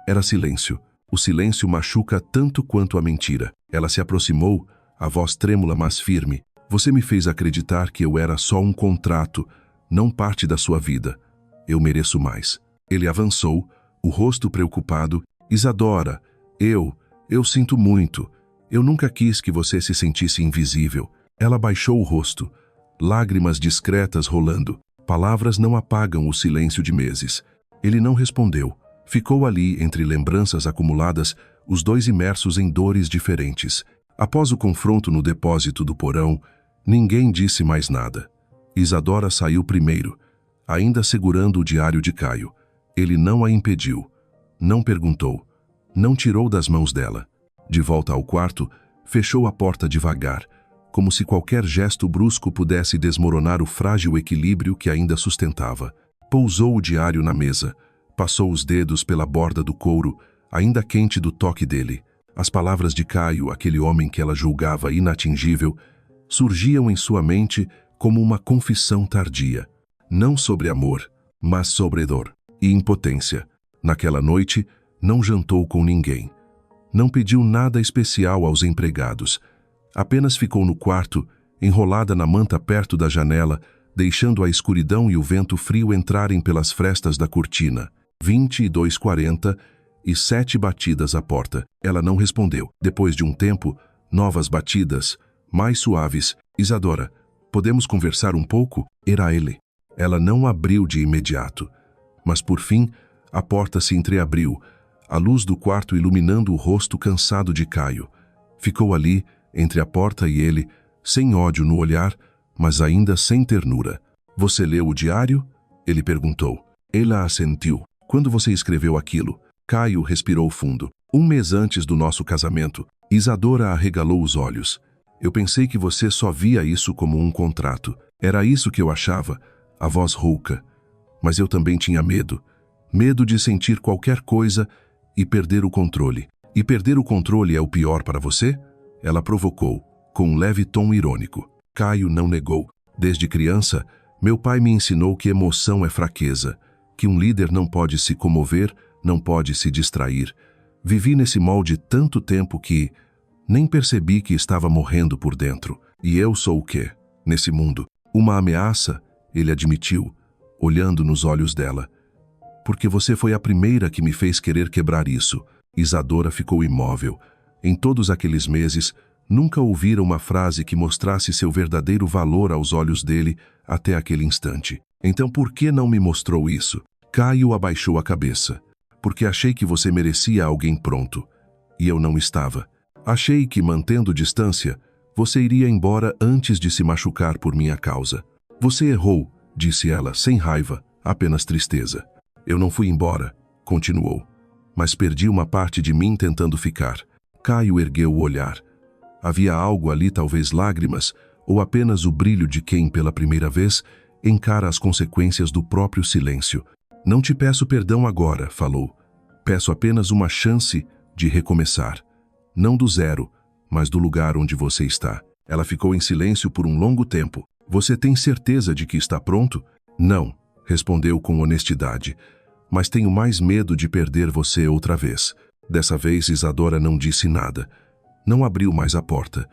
Era silêncio. O silêncio machuca tanto quanto a mentira. Ela se aproximou, a voz trêmula mas firme. Você me fez acreditar que eu era só um contrato, não parte da sua vida. Eu mereço mais. Ele avançou, o rosto preocupado. Isadora, eu sinto muito. Eu nunca quis que você se sentisse invisível. Ela baixou o rosto, lágrimas discretas rolando. Palavras não apagam o silêncio de meses. Ele não respondeu. Ficou ali, entre lembranças acumuladas, os dois imersos em dores diferentes. Após o confronto no depósito do porão, ninguém disse mais nada. Isadora saiu primeiro, ainda segurando o diário de Caio. Ele não a impediu, não perguntou, não tirou das mãos dela. De volta ao quarto, fechou a porta devagar, como se qualquer gesto brusco pudesse desmoronar o frágil equilíbrio que ainda sustentava. Pousou o diário na mesa, passou os dedos pela borda do couro, ainda quente do toque dele. As palavras de Caio, aquele homem que ela julgava inatingível, surgiam em sua mente como uma confissão tardia. Não sobre amor, mas sobre dor e impotência. Naquela noite, não jantou com ninguém. Não pediu nada especial aos empregados. Apenas ficou no quarto, enrolada na manta perto da janela, deixando a escuridão e o vento frio entrarem pelas frestas da cortina. 22h40 e 7 batidas à porta. Ela não respondeu. Depois de um tempo, novas batidas, mais suaves. Isadora, podemos conversar um pouco? Era ele. Ela não abriu de imediato. Mas por fim, a porta se entreabriu, a luz do quarto iluminando o rosto cansado de Caio. Ficou ali, entre a porta e ele, sem ódio no olhar, mas ainda sem ternura. Você leu o diário? Ele perguntou. Ela assentiu. Quando você escreveu aquilo? Caio respirou fundo. 1 mês antes do nosso casamento. Isadora arregalou os olhos. Eu pensei que você só via isso como um contrato. Era isso que eu achava. A voz rouca. Mas eu também tinha medo. Medo de sentir qualquer coisa e perder o controle. E perder o controle é o pior para você? Ela provocou, com um leve tom irônico. Caio não negou. Desde criança, meu pai me ensinou que emoção é fraqueza, que um líder não pode se comover, não pode se distrair. Vivi nesse molde tanto tempo que nem percebi que estava morrendo por dentro. E eu sou o quê? Nesse mundo? Uma ameaça? Ele admitiu, olhando nos olhos dela. Porque você foi a primeira que me fez querer quebrar isso. Isadora ficou imóvel. Em todos aqueles meses, nunca ouvira uma frase que mostrasse seu verdadeiro valor aos olhos dele até aquele instante. Então por que não me mostrou isso? Caio abaixou a cabeça. Porque achei que você merecia alguém pronto. E eu não estava. Achei que, mantendo distância, você iria embora antes de se machucar por minha causa. Você errou, disse ela, sem raiva, apenas tristeza. Eu não fui embora, continuou. Mas perdi uma parte de mim tentando ficar. Caio ergueu o olhar. Havia algo ali, talvez lágrimas, ou apenas o brilho de quem, pela primeira vez, encara as consequências do próprio silêncio. Não te peço perdão agora, falou. Peço apenas uma chance de recomeçar. Não do zero, mas do lugar onde você está. Ela ficou em silêncio por um longo tempo. Você tem certeza de que está pronto? Não, respondeu com honestidade. Mas tenho mais medo de perder você outra vez. Dessa vez Isadora não disse nada. Não abriu mais a porta,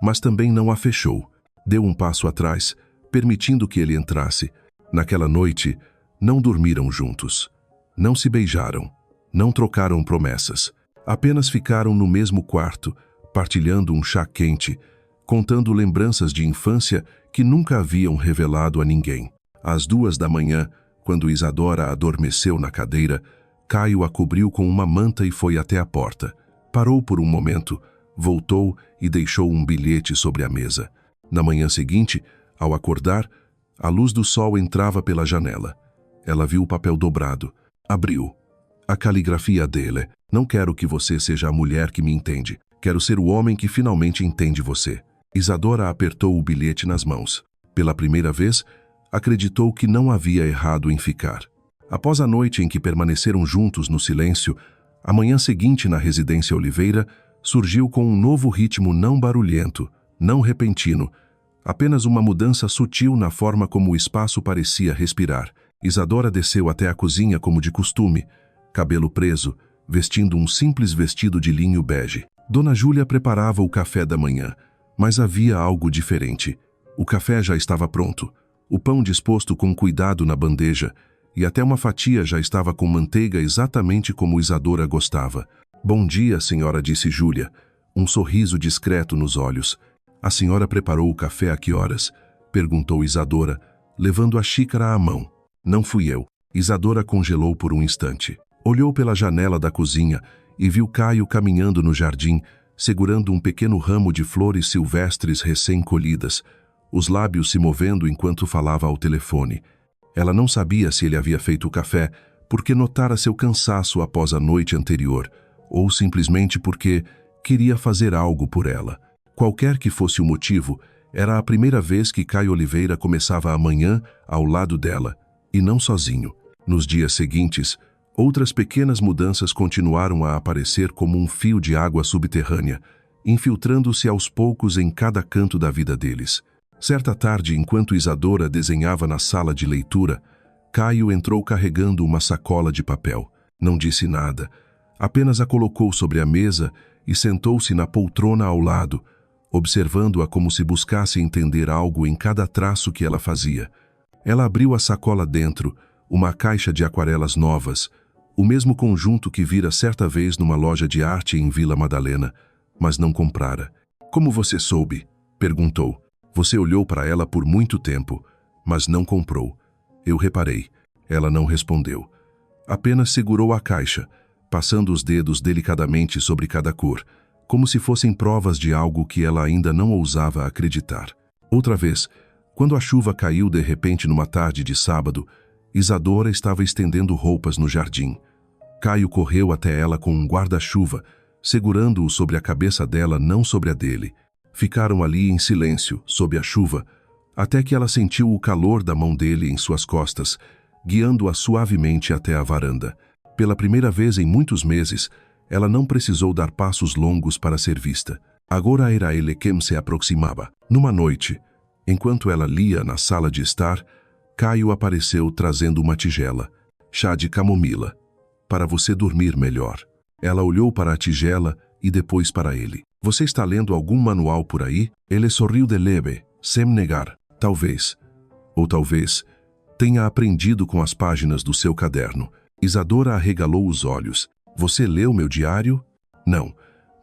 mas também não a fechou. Deu um passo atrás, permitindo que ele entrasse. Naquela noite, não dormiram juntos. Não se beijaram. Não trocaram promessas. Apenas ficaram no mesmo quarto, partilhando um chá quente, contando lembranças de infância que nunca haviam revelado a ninguém. Às 2 da manhã, Quando Isadora adormeceu na cadeira, Caio a cobriu com uma manta e foi até a porta. Parou por um momento, voltou e deixou um bilhete sobre a mesa. Na manhã seguinte, ao acordar, a luz do sol entrava pela janela. Ela viu o papel dobrado. Abriu. A caligrafia dele. Não quero que você seja a mulher que me entende. Quero ser o homem que finalmente entende você. Isadora apertou o bilhete nas mãos. Pela primeira vez, acreditou que não havia errado em ficar. Após a noite em que permaneceram juntos no silêncio, a manhã seguinte na residência Oliveira surgiu com um novo ritmo não barulhento, não repentino, apenas uma mudança sutil na forma como o espaço parecia respirar. Isadora desceu até a cozinha como de costume, cabelo preso, vestindo um simples vestido de linho bege. Dona Júlia preparava o café da manhã, mas havia algo diferente. O café já estava pronto, o pão disposto com cuidado na bandeja, e até uma fatia já estava com manteiga exatamente como Isadora gostava. Bom dia, senhora, disse Júlia, um sorriso discreto nos olhos. A senhora preparou o café a que horas? Perguntou Isadora, levando a xícara à mão. Não fui eu. Isadora congelou por um instante. Olhou pela janela da cozinha e viu Caio caminhando no jardim, segurando um pequeno ramo de flores silvestres recém-colhidas, os lábios se movendo enquanto falava ao telefone. Ela não sabia se ele havia feito o café porque notara seu cansaço após a noite anterior, ou simplesmente porque queria fazer algo por ela. Qualquer que fosse o motivo, era a primeira vez que Caio Oliveira começava a manhã ao lado dela, e não sozinho. Nos dias seguintes, outras pequenas mudanças continuaram a aparecer como um fio de água subterrânea, infiltrando-se aos poucos em cada canto da vida deles. Certa tarde, enquanto Isadora desenhava na sala de leitura, Caio entrou carregando uma sacola de papel. Não disse nada, apenas a colocou sobre a mesa e sentou-se na poltrona ao lado, observando-a como se buscasse entender algo em cada traço que ela fazia. Ela abriu a sacola dentro, uma caixa de aquarelas novas, o mesmo conjunto que vira certa vez numa loja de arte em Vila Madalena, mas não comprara. Como você soube? Perguntou. Você olhou para ela por muito tempo, mas não comprou. Eu reparei. Ela não respondeu. Apenas segurou a caixa, passando os dedos delicadamente sobre cada cor, como se fossem provas de algo que ela ainda não ousava acreditar. Outra vez, quando a chuva caiu de repente numa tarde de sábado, Isadora estava estendendo roupas no jardim. Caio correu até ela com um guarda-chuva, segurando-o sobre a cabeça dela, não sobre a dele. Ficaram ali em silêncio, sob a chuva, até que ela sentiu o calor da mão dele em suas costas, guiando-a suavemente até a varanda. Pela primeira vez em muitos meses, ela não precisou dar passos longos para ser vista. Agora era ele quem se aproximava. Numa noite, enquanto ela lia na sala de estar, Caio apareceu trazendo uma tigela, chá de camomila, para você dormir melhor. Ela olhou para a tigela e depois para ele. Você está lendo algum manual por aí? Ele sorriu de leve, sem negar. Talvez, ou talvez, tenha aprendido com as páginas do seu caderno. Isadora arregalou os olhos. Você leu meu diário? Não,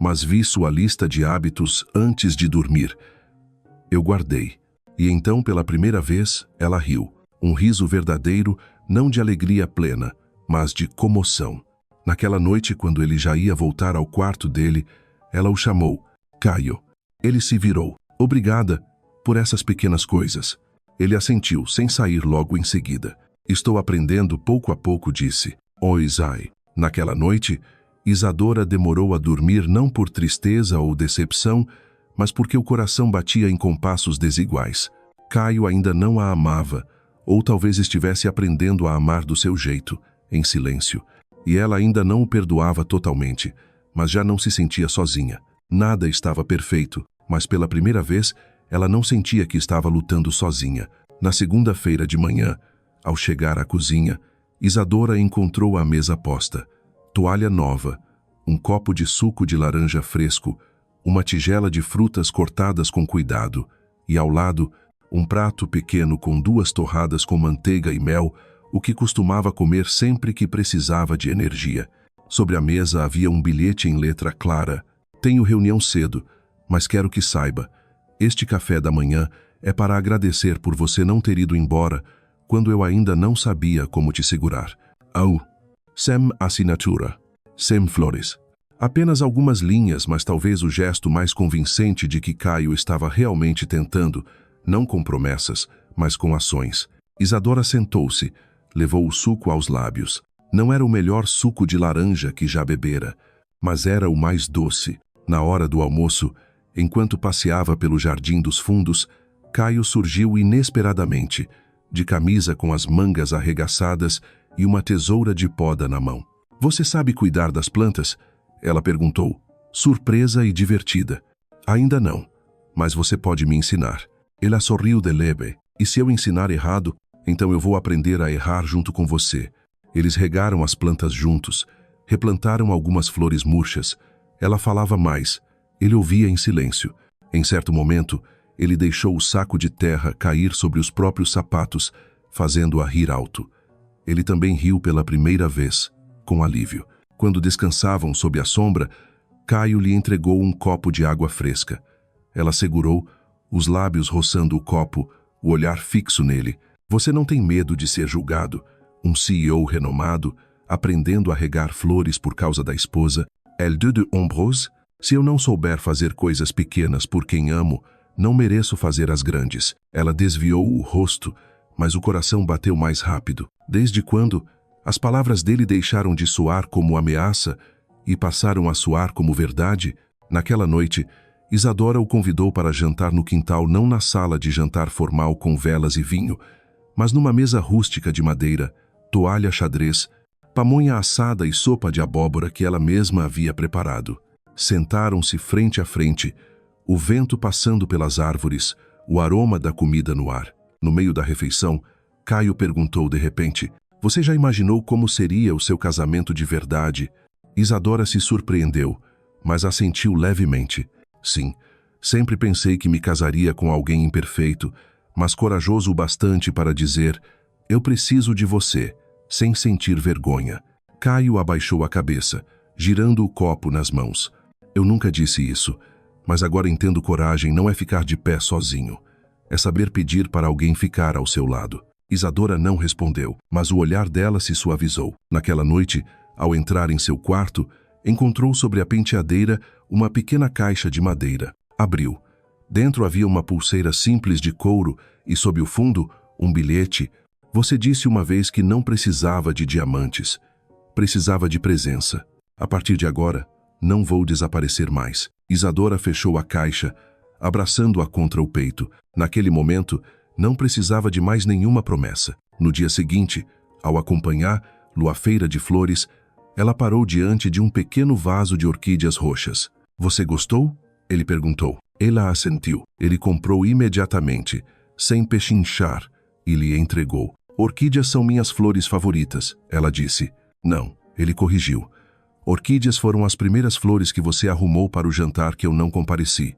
mas vi sua lista de hábitos antes de dormir. Eu guardei. E então, pela primeira vez, ela riu. Um riso verdadeiro, não de alegria plena, mas de comoção. Naquela noite, quando ele já ia voltar ao quarto dele, ela o chamou. Caio. Ele se virou. Obrigada por essas pequenas coisas. Ele assentiu, sem sair logo em seguida. Estou aprendendo pouco a pouco, disse. Oh, Isai. Naquela noite, Isadora demorou a dormir não por tristeza ou decepção, mas porque o coração batia em compassos desiguais. Caio ainda não a amava, ou talvez estivesse aprendendo a amar do seu jeito, em silêncio. E ela ainda não o perdoava totalmente, mas já não se sentia sozinha. Nada estava perfeito, mas pela primeira vez, ela não sentia que estava lutando sozinha. Na segunda-feira de manhã, ao chegar à cozinha, Isadora encontrou a mesa posta. Toalha nova, um copo de suco de laranja fresco, uma tigela de frutas cortadas com cuidado, e ao lado, um prato pequeno com 2 torradas com manteiga e mel, o que costumava comer sempre que precisava de energia. Sobre a mesa havia um bilhete em letra clara. Tenho reunião cedo, mas quero que saiba. Este café da manhã é para agradecer por você não ter ido embora quando eu ainda não sabia como te segurar. Au. Sem assinatura. Sem flores. Apenas algumas linhas, mas talvez o gesto mais convincente de que Caio estava realmente tentando, não com promessas, mas com ações. Isadora sentou-se, levou o suco aos lábios. Não era o melhor suco de laranja que já bebera, mas era o mais doce. Na hora do almoço, enquanto passeava pelo jardim dos fundos, Caio surgiu inesperadamente, de camisa com as mangas arregaçadas e uma tesoura de poda na mão. Você sabe cuidar das plantas? Ela perguntou, surpresa e divertida. Ainda não, mas você pode me ensinar. Ela sorriu de leve. E se eu ensinar errado, então eu vou aprender a errar junto com você. Eles regaram as plantas juntos, replantaram algumas flores murchas. Ela falava mais. Ele ouvia em silêncio. Em certo momento, ele deixou o saco de terra cair sobre os próprios sapatos, fazendo-a rir alto. Ele também riu pela primeira vez, com alívio. Quando descansavam sob a sombra, Caio lhe entregou um copo de água fresca. Ela segurou, os lábios roçando o copo, o olhar fixo nele. Você não tem medo de ser julgado? Um CEO renomado, aprendendo a regar flores por causa da esposa. Elle de Ambrose? Se eu não souber fazer coisas pequenas por quem amo, não mereço fazer as grandes. Ela desviou o rosto, mas o coração bateu mais rápido. Desde quando? As palavras dele deixaram de soar como ameaça e passaram a soar como verdade. Naquela noite, Isadora o convidou para jantar no quintal, não na sala de jantar formal com velas e vinho, mas numa mesa rústica de madeira, toalha xadrez, pamonha assada e sopa de abóbora que ela mesma havia preparado. Sentaram-se frente a frente, o vento passando pelas árvores, o aroma da comida no ar. No meio da refeição, Caio perguntou de repente, você já imaginou como seria o seu casamento de verdade? Isadora se surpreendeu, mas assentiu levemente. Sim, sempre pensei que me casaria com alguém imperfeito, mas corajoso o bastante para dizer, eu preciso de você, sem sentir vergonha. Caio abaixou a cabeça, girando o copo nas mãos. Eu nunca disse isso, mas agora entendo coragem não é ficar de pé sozinho. É saber pedir para alguém ficar ao seu lado. Isadora não respondeu, mas o olhar dela se suavizou. Naquela noite, ao entrar em seu quarto, encontrou sobre a penteadeira uma pequena caixa de madeira. Abriu. Dentro havia uma pulseira simples de couro e, sob o fundo, um bilhete. Você disse uma vez que não precisava de diamantes. Precisava de presença. A partir de agora, não vou desaparecer mais. Isadora fechou a caixa, abraçando-a contra o peito. Naquele momento, não precisava de mais nenhuma promessa. No dia seguinte, ao acompanhá-lo à feira de flores, ela parou diante de um pequeno vaso de orquídeas roxas. Você gostou? Ele perguntou. Ela assentiu. Ele comprou imediatamente, sem pechinchar, e lhe entregou. Orquídeas são minhas flores favoritas, ela disse. Não, ele corrigiu. Orquídeas foram as primeiras flores que você arrumou para o jantar que eu não compareci.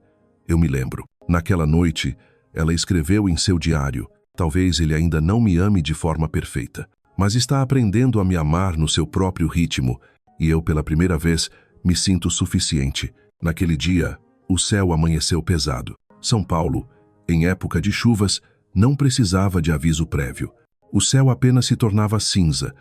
Eu me lembro. Naquela noite, ela escreveu em seu diário, talvez ele ainda não me ame de forma perfeita, mas está aprendendo a me amar no seu próprio ritmo, e eu, pela primeira vez, me sinto suficiente. Naquele dia, o céu amanheceu pesado. São Paulo, em época de chuvas, não precisava de aviso prévio. O céu apenas se tornava cinza,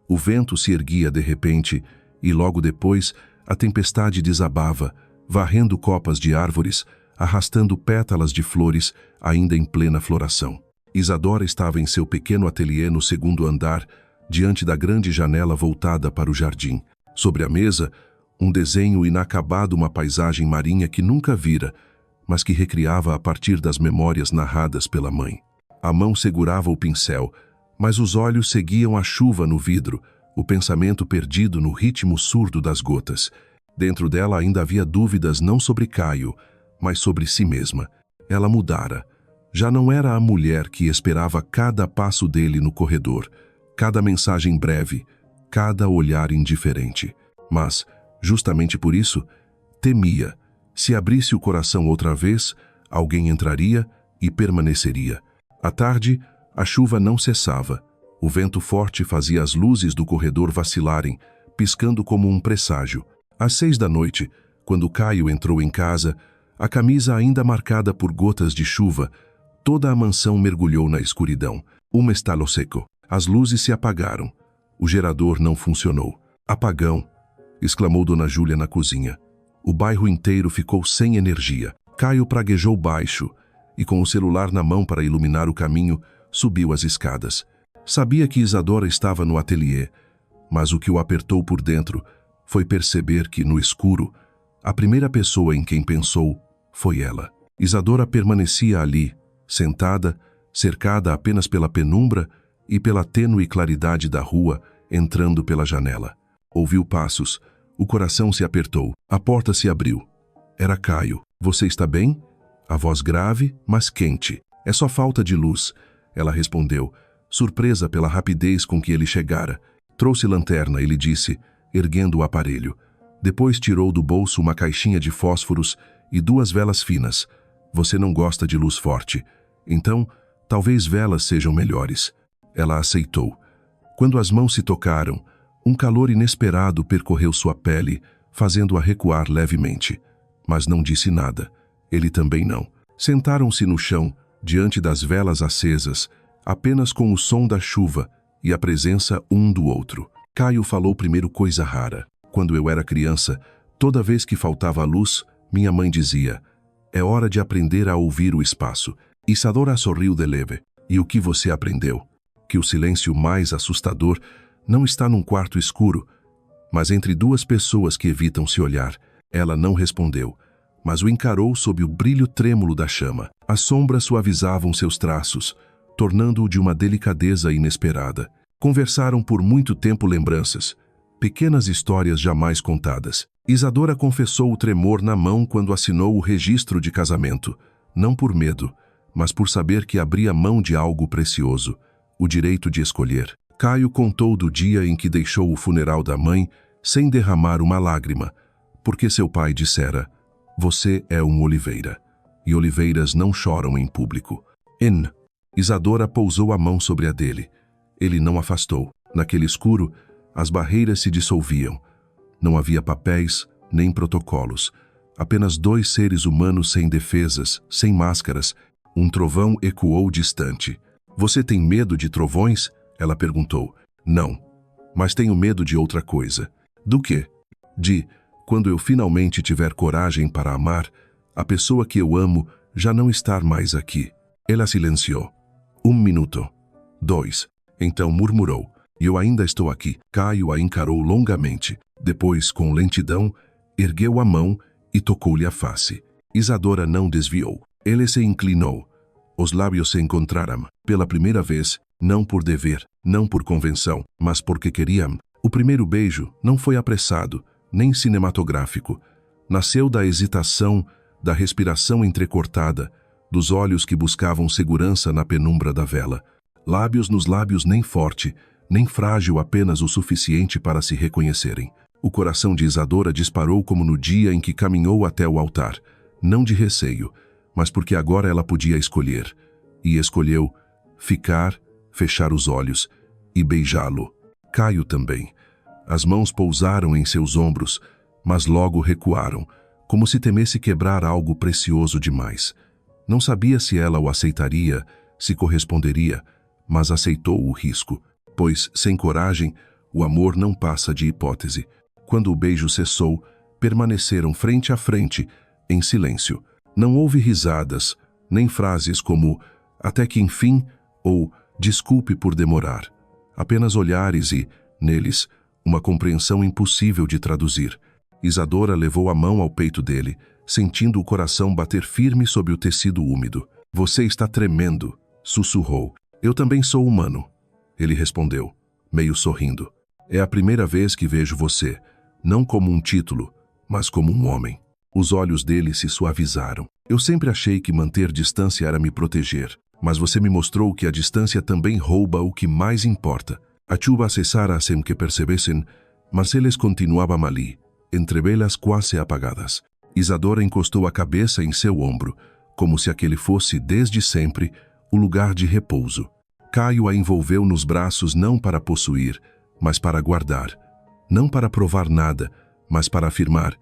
o vento se erguia de repente, e logo depois, a tempestade desabava, varrendo copas de árvores, arrastando pétalas de flores ainda em plena floração. Isadora estava em seu pequeno ateliê no segundo andar, diante da grande janela voltada para o jardim. Sobre a mesa, um desenho inacabado, uma paisagem marinha que nunca vira, mas que recriava a partir das memórias narradas pela mãe. A mão segurava o pincel, mas os olhos seguiam a chuva no vidro, o pensamento perdido no ritmo surdo das gotas. Dentro dela ainda havia dúvidas não sobre Caio, mas sobre si mesma. Ela mudara. Já não era a mulher que esperava cada passo dele no corredor, cada mensagem breve, cada olhar indiferente. Mas, justamente por isso, temia. Se abrisse o coração outra vez, alguém entraria e permaneceria. À tarde, a chuva não cessava. O vento forte fazia as luzes do corredor vacilarem, piscando como um presságio. Às 6 da noite, quando Caio entrou em casa, a camisa ainda marcada por gotas de chuva, toda a mansão mergulhou na escuridão. Um estalo seco. As luzes se apagaram. O gerador não funcionou. Apagão! Exclamou Dona Júlia na cozinha. O bairro inteiro ficou sem energia. Caio praguejou baixo e, com o celular na mão para iluminar o caminho, subiu as escadas. Sabia que Isadora estava no ateliê, mas o que o apertou por dentro foi perceber que, no escuro, a primeira pessoa em quem pensou foi ela. Isadora permanecia ali, sentada, cercada apenas pela penumbra e pela tênue claridade da rua entrando pela janela. Ouviu passos. O coração se apertou. A porta se abriu. Era Caio. Você está bem? A voz grave, mas quente. É só falta de luz. Ela respondeu, surpresa pela rapidez com que ele chegara. Trouxe lanterna, ele disse, erguendo o aparelho. Depois tirou do bolso uma caixinha de fósforos e 2 velas finas. Você não gosta de luz forte. Então, talvez velas sejam melhores. Ela aceitou. Quando as mãos se tocaram, um calor inesperado percorreu sua pele, fazendo-a recuar levemente. Mas não disse nada. Ele também não. Sentaram-se no chão, diante das velas acesas, apenas com o som da chuva e a presença um do outro. Caio falou primeiro coisa rara. Quando eu era criança, toda vez que faltava luz, minha mãe dizia, é hora de aprender a ouvir o espaço. Isadora sorriu de leve. E o que você aprendeu? Que o silêncio mais assustador não está num quarto escuro, mas entre 2 pessoas que evitam se olhar. Ela não respondeu, mas o encarou sob o brilho trêmulo da chama. As sombras suavizavam seus traços, tornando-o de uma delicadeza inesperada. Conversaram por muito tempo lembranças, pequenas histórias jamais contadas. Isadora confessou o tremor na mão quando assinou o registro de casamento, não por medo, mas por saber que abria mão de algo precioso, o direito de escolher. Caio contou do dia em que deixou o funeral da mãe sem derramar uma lágrima, porque seu pai dissera, você é um Oliveira, e oliveiras não choram em público. Isadora pousou a mão sobre a dele. Ele não afastou. Naquele escuro, as barreiras se dissolviam. Não havia papéis, nem protocolos. Apenas 2 seres humanos sem defesas, sem máscaras. Um trovão ecoou distante. Você tem medo de trovões? Ela perguntou. Não, mas tenho medo de outra coisa. Do quê? De, quando eu finalmente tiver coragem para amar, a pessoa que eu amo já não estar mais aqui. Ela silenciou. 1 minuto. 2. Então murmurou. Eu ainda estou aqui. Caio a encarou longamente. Depois, com lentidão, ergueu a mão e tocou-lhe a face. Isadora não desviou. Ele se inclinou. Os lábios se encontraram. Pela primeira vez, não por dever, não por convenção, mas porque queriam. O primeiro beijo não foi apressado, nem cinematográfico. Nasceu da hesitação, da respiração entrecortada, dos olhos que buscavam segurança na penumbra da vela. Lábios nos lábios, nem forte, nem frágil, apenas o suficiente para se reconhecerem. O coração de Isadora disparou como no dia em que caminhou até o altar, não de receio, mas porque agora ela podia escolher. E escolheu ficar, fechar os olhos e beijá-lo. Caio também. As mãos pousaram em seus ombros, mas logo recuaram, como se temesse quebrar algo precioso demais. Não sabia se ela o aceitaria, se corresponderia, mas aceitou o risco, pois, sem coragem, o amor não passa de hipótese. Quando o beijo cessou, permaneceram frente a frente, em silêncio. Não houve risadas, nem frases como até que enfim ou desculpe por demorar. Apenas olhares e, neles, uma compreensão impossível de traduzir. Isadora levou a mão ao peito dele, sentindo o coração bater firme sob o tecido úmido. Você está tremendo, sussurrou. Eu também sou humano, ele respondeu, meio sorrindo. É a primeira vez que vejo você, não como um título, mas como um homem. Os olhos dele se suavizaram. Eu sempre achei que manter distância era me proteger, mas você me mostrou que a distância também rouba o que mais importa. A chuva cessara sem que percebessem, mas eles continuavam ali, entre velas quase apagadas. Isadora encostou a cabeça em seu ombro, como se aquele fosse, desde sempre, o lugar de repouso. Caio a envolveu nos braços não para possuir, mas para guardar. Não para provar nada, mas para afirmar.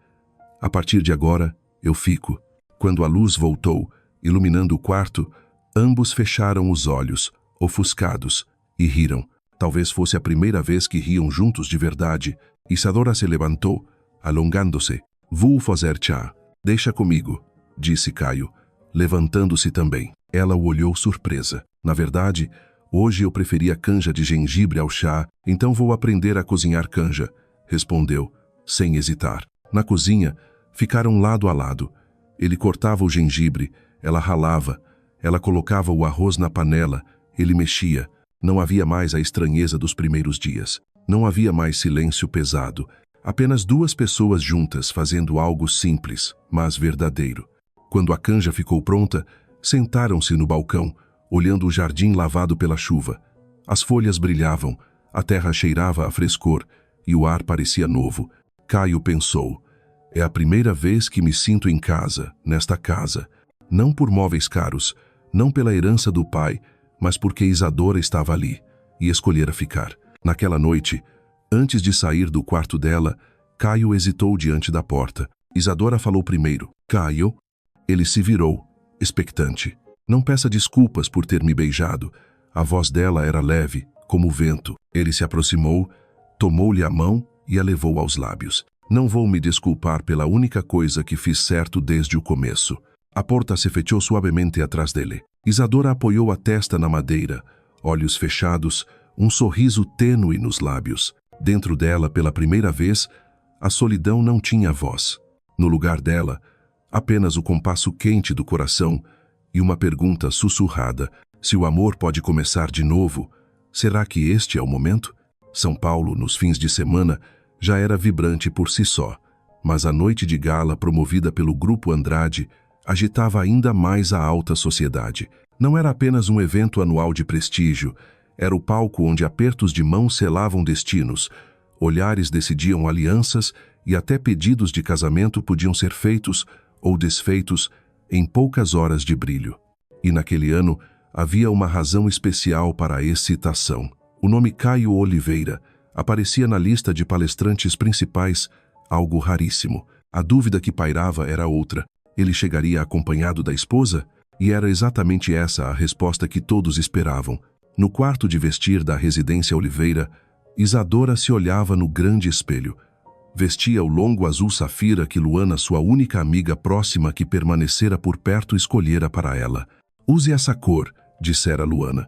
A partir de agora, eu fico. Quando a luz voltou, iluminando o quarto, ambos fecharam os olhos, ofuscados, e riram. Talvez fosse a primeira vez que riam juntos de verdade. Isadora se levantou, alongando-se. Vou fazer chá. Deixa comigo, disse Caio, levantando-se também. Ela o olhou surpresa. Na verdade, hoje eu preferia canja de gengibre ao chá, então vou aprender a cozinhar canja, respondeu, sem hesitar. Na cozinha, ficaram lado a lado. Ele cortava o gengibre, ela ralava, ela colocava o arroz na panela, ele mexia. Não havia mais a estranheza dos primeiros dias. Não havia mais silêncio pesado. Apenas duas pessoas juntas fazendo algo simples, mas verdadeiro. Quando a canja ficou pronta, sentaram-se no balcão, olhando o jardim lavado pela chuva. As folhas brilhavam, a terra cheirava a frescor e o ar parecia novo. Caio pensou, é a primeira vez que me sinto em casa, nesta casa. Não por móveis caros, não pela herança do pai, mas porque Isadora estava ali e escolhera ficar. Naquela noite, antes de sair do quarto dela, Caio hesitou diante da porta. Isadora falou primeiro. Caio? Ele se virou, expectante. Não peça desculpas por ter me beijado. A voz dela era leve, como o vento. Ele se aproximou, tomou-lhe a mão e a levou aos lábios. Não vou me desculpar pela única coisa que fiz certo desde o começo. A porta se fechou suavemente atrás dele. Isadora apoiou a testa na madeira, olhos fechados, um sorriso tênue nos lábios. Dentro dela, pela primeira vez, a solidão não tinha voz. No lugar dela, apenas o compasso quente do coração e uma pergunta sussurrada. Se o amor pode começar de novo, será que este é o momento? São Paulo, nos fins de semana, já era vibrante por si só, mas a noite de gala promovida pelo Grupo Andrade agitava ainda mais a alta sociedade. Não era apenas um evento anual de prestígio, era o palco onde apertos de mão selavam destinos, olhares decidiam alianças e até pedidos de casamento podiam ser feitos ou desfeitos em poucas horas de brilho. E naquele ano havia uma razão especial para a excitação. O nome Caio Oliveira aparecia na lista de palestrantes principais, algo raríssimo. A dúvida que pairava era outra. Ele chegaria acompanhado da esposa? E era exatamente essa a resposta que todos esperavam. No quarto de vestir da residência Oliveira, Isadora se olhava no grande espelho. Vestia o longo azul safira que Luana, sua única amiga próxima que permanecera por perto, escolhera para ela. Use essa cor, dissera Luana.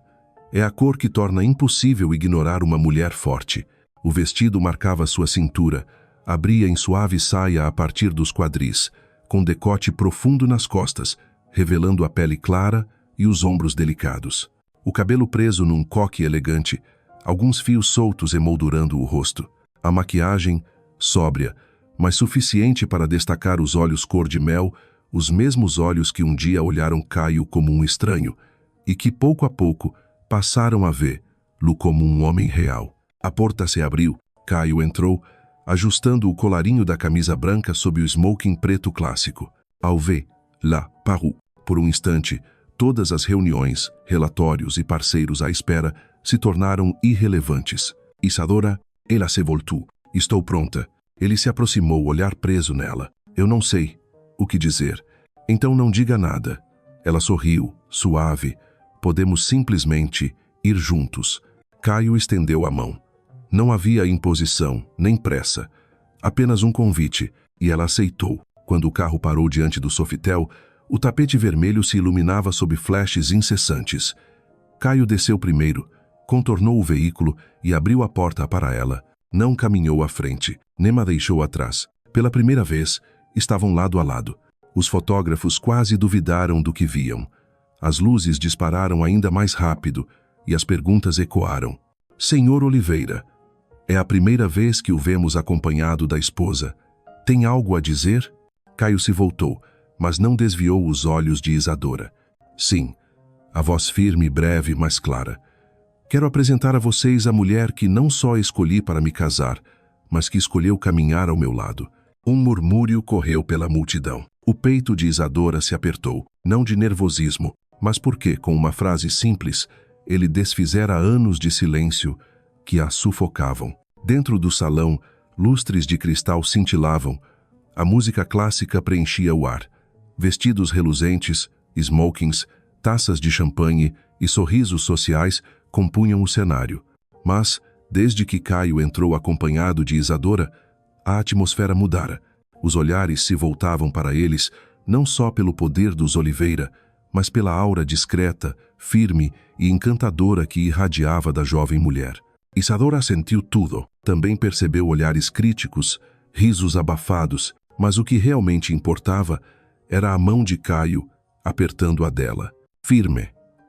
É a cor que torna impossível ignorar uma mulher forte. O vestido marcava sua cintura, abria em suave saia a partir dos quadris, com decote profundo nas costas, revelando a pele clara e os ombros delicados. O cabelo preso num coque elegante, alguns fios soltos emoldurando o rosto. A maquiagem, sóbria, mas suficiente para destacar os olhos cor de mel, os mesmos olhos que um dia olharam Caio como um estranho, e que pouco a pouco passaram a vê-lo como um homem real. A porta se abriu, Caio entrou, ajustando o colarinho da camisa branca sob o smoking preto clássico. Ao ver, lá, parou. Por um instante, todas as reuniões, relatórios e parceiros à espera se tornaram irrelevantes. Isadora, ela se voltou. Estou pronta. Ele se aproximou, olhar preso nela. Eu não sei o que dizer. Então não diga nada. Ela sorriu, suave. Podemos simplesmente ir juntos. Caio estendeu a mão. Não havia imposição, nem pressa. Apenas um convite, e ela aceitou. Quando o carro parou diante do Sofitel, o tapete vermelho se iluminava sob flashes incessantes. Caio desceu primeiro, contornou o veículo e abriu a porta para ela. Não caminhou à frente, nem a deixou atrás. Pela primeira vez, estavam lado a lado. Os fotógrafos quase duvidaram do que viam. As luzes dispararam ainda mais rápido e as perguntas ecoaram. Senhor Oliveira, é a primeira vez que o vemos acompanhado da esposa. Tem algo a dizer? Caio se voltou, mas não desviou os olhos de Isadora. Sim, a voz firme e breve, mas clara. Quero apresentar a vocês a mulher que não só escolhi para me casar, mas que escolheu caminhar ao meu lado. Um murmúrio correu pela multidão. O peito de Isadora se apertou, não de nervosismo, mas porque, com uma frase simples, ele desfizera anos de silêncio que a sufocavam. Dentro do salão, lustres de cristal cintilavam. A música clássica preenchia o ar. Vestidos reluzentes, smokings, taças de champanhe e sorrisos sociais compunham o cenário. Mas, desde que Caio entrou acompanhado de Isadora, a atmosfera mudara. Os olhares se voltavam para eles, não só pelo poder dos Oliveira, mas pela aura discreta, firme e encantadora que irradiava da jovem mulher. Isadora sentiu tudo. Também percebeu olhares críticos, risos abafados, mas o que realmente importava era a mão de Caio apertando a dela. Firme,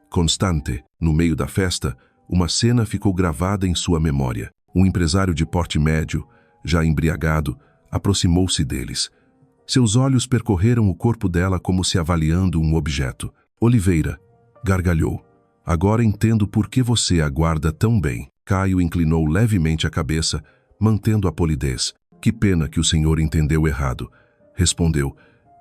constante. No meio da festa, uma cena ficou gravada em sua memória. Um empresário de porte médio, já embriagado, aproximou-se deles. Seus olhos percorreram o corpo dela como se avaliando um objeto. Oliveira gargalhou. Agora entendo por que você a guarda tão bem. Caio inclinou levemente a cabeça, mantendo a polidez. Que pena que o senhor entendeu errado. Respondeu.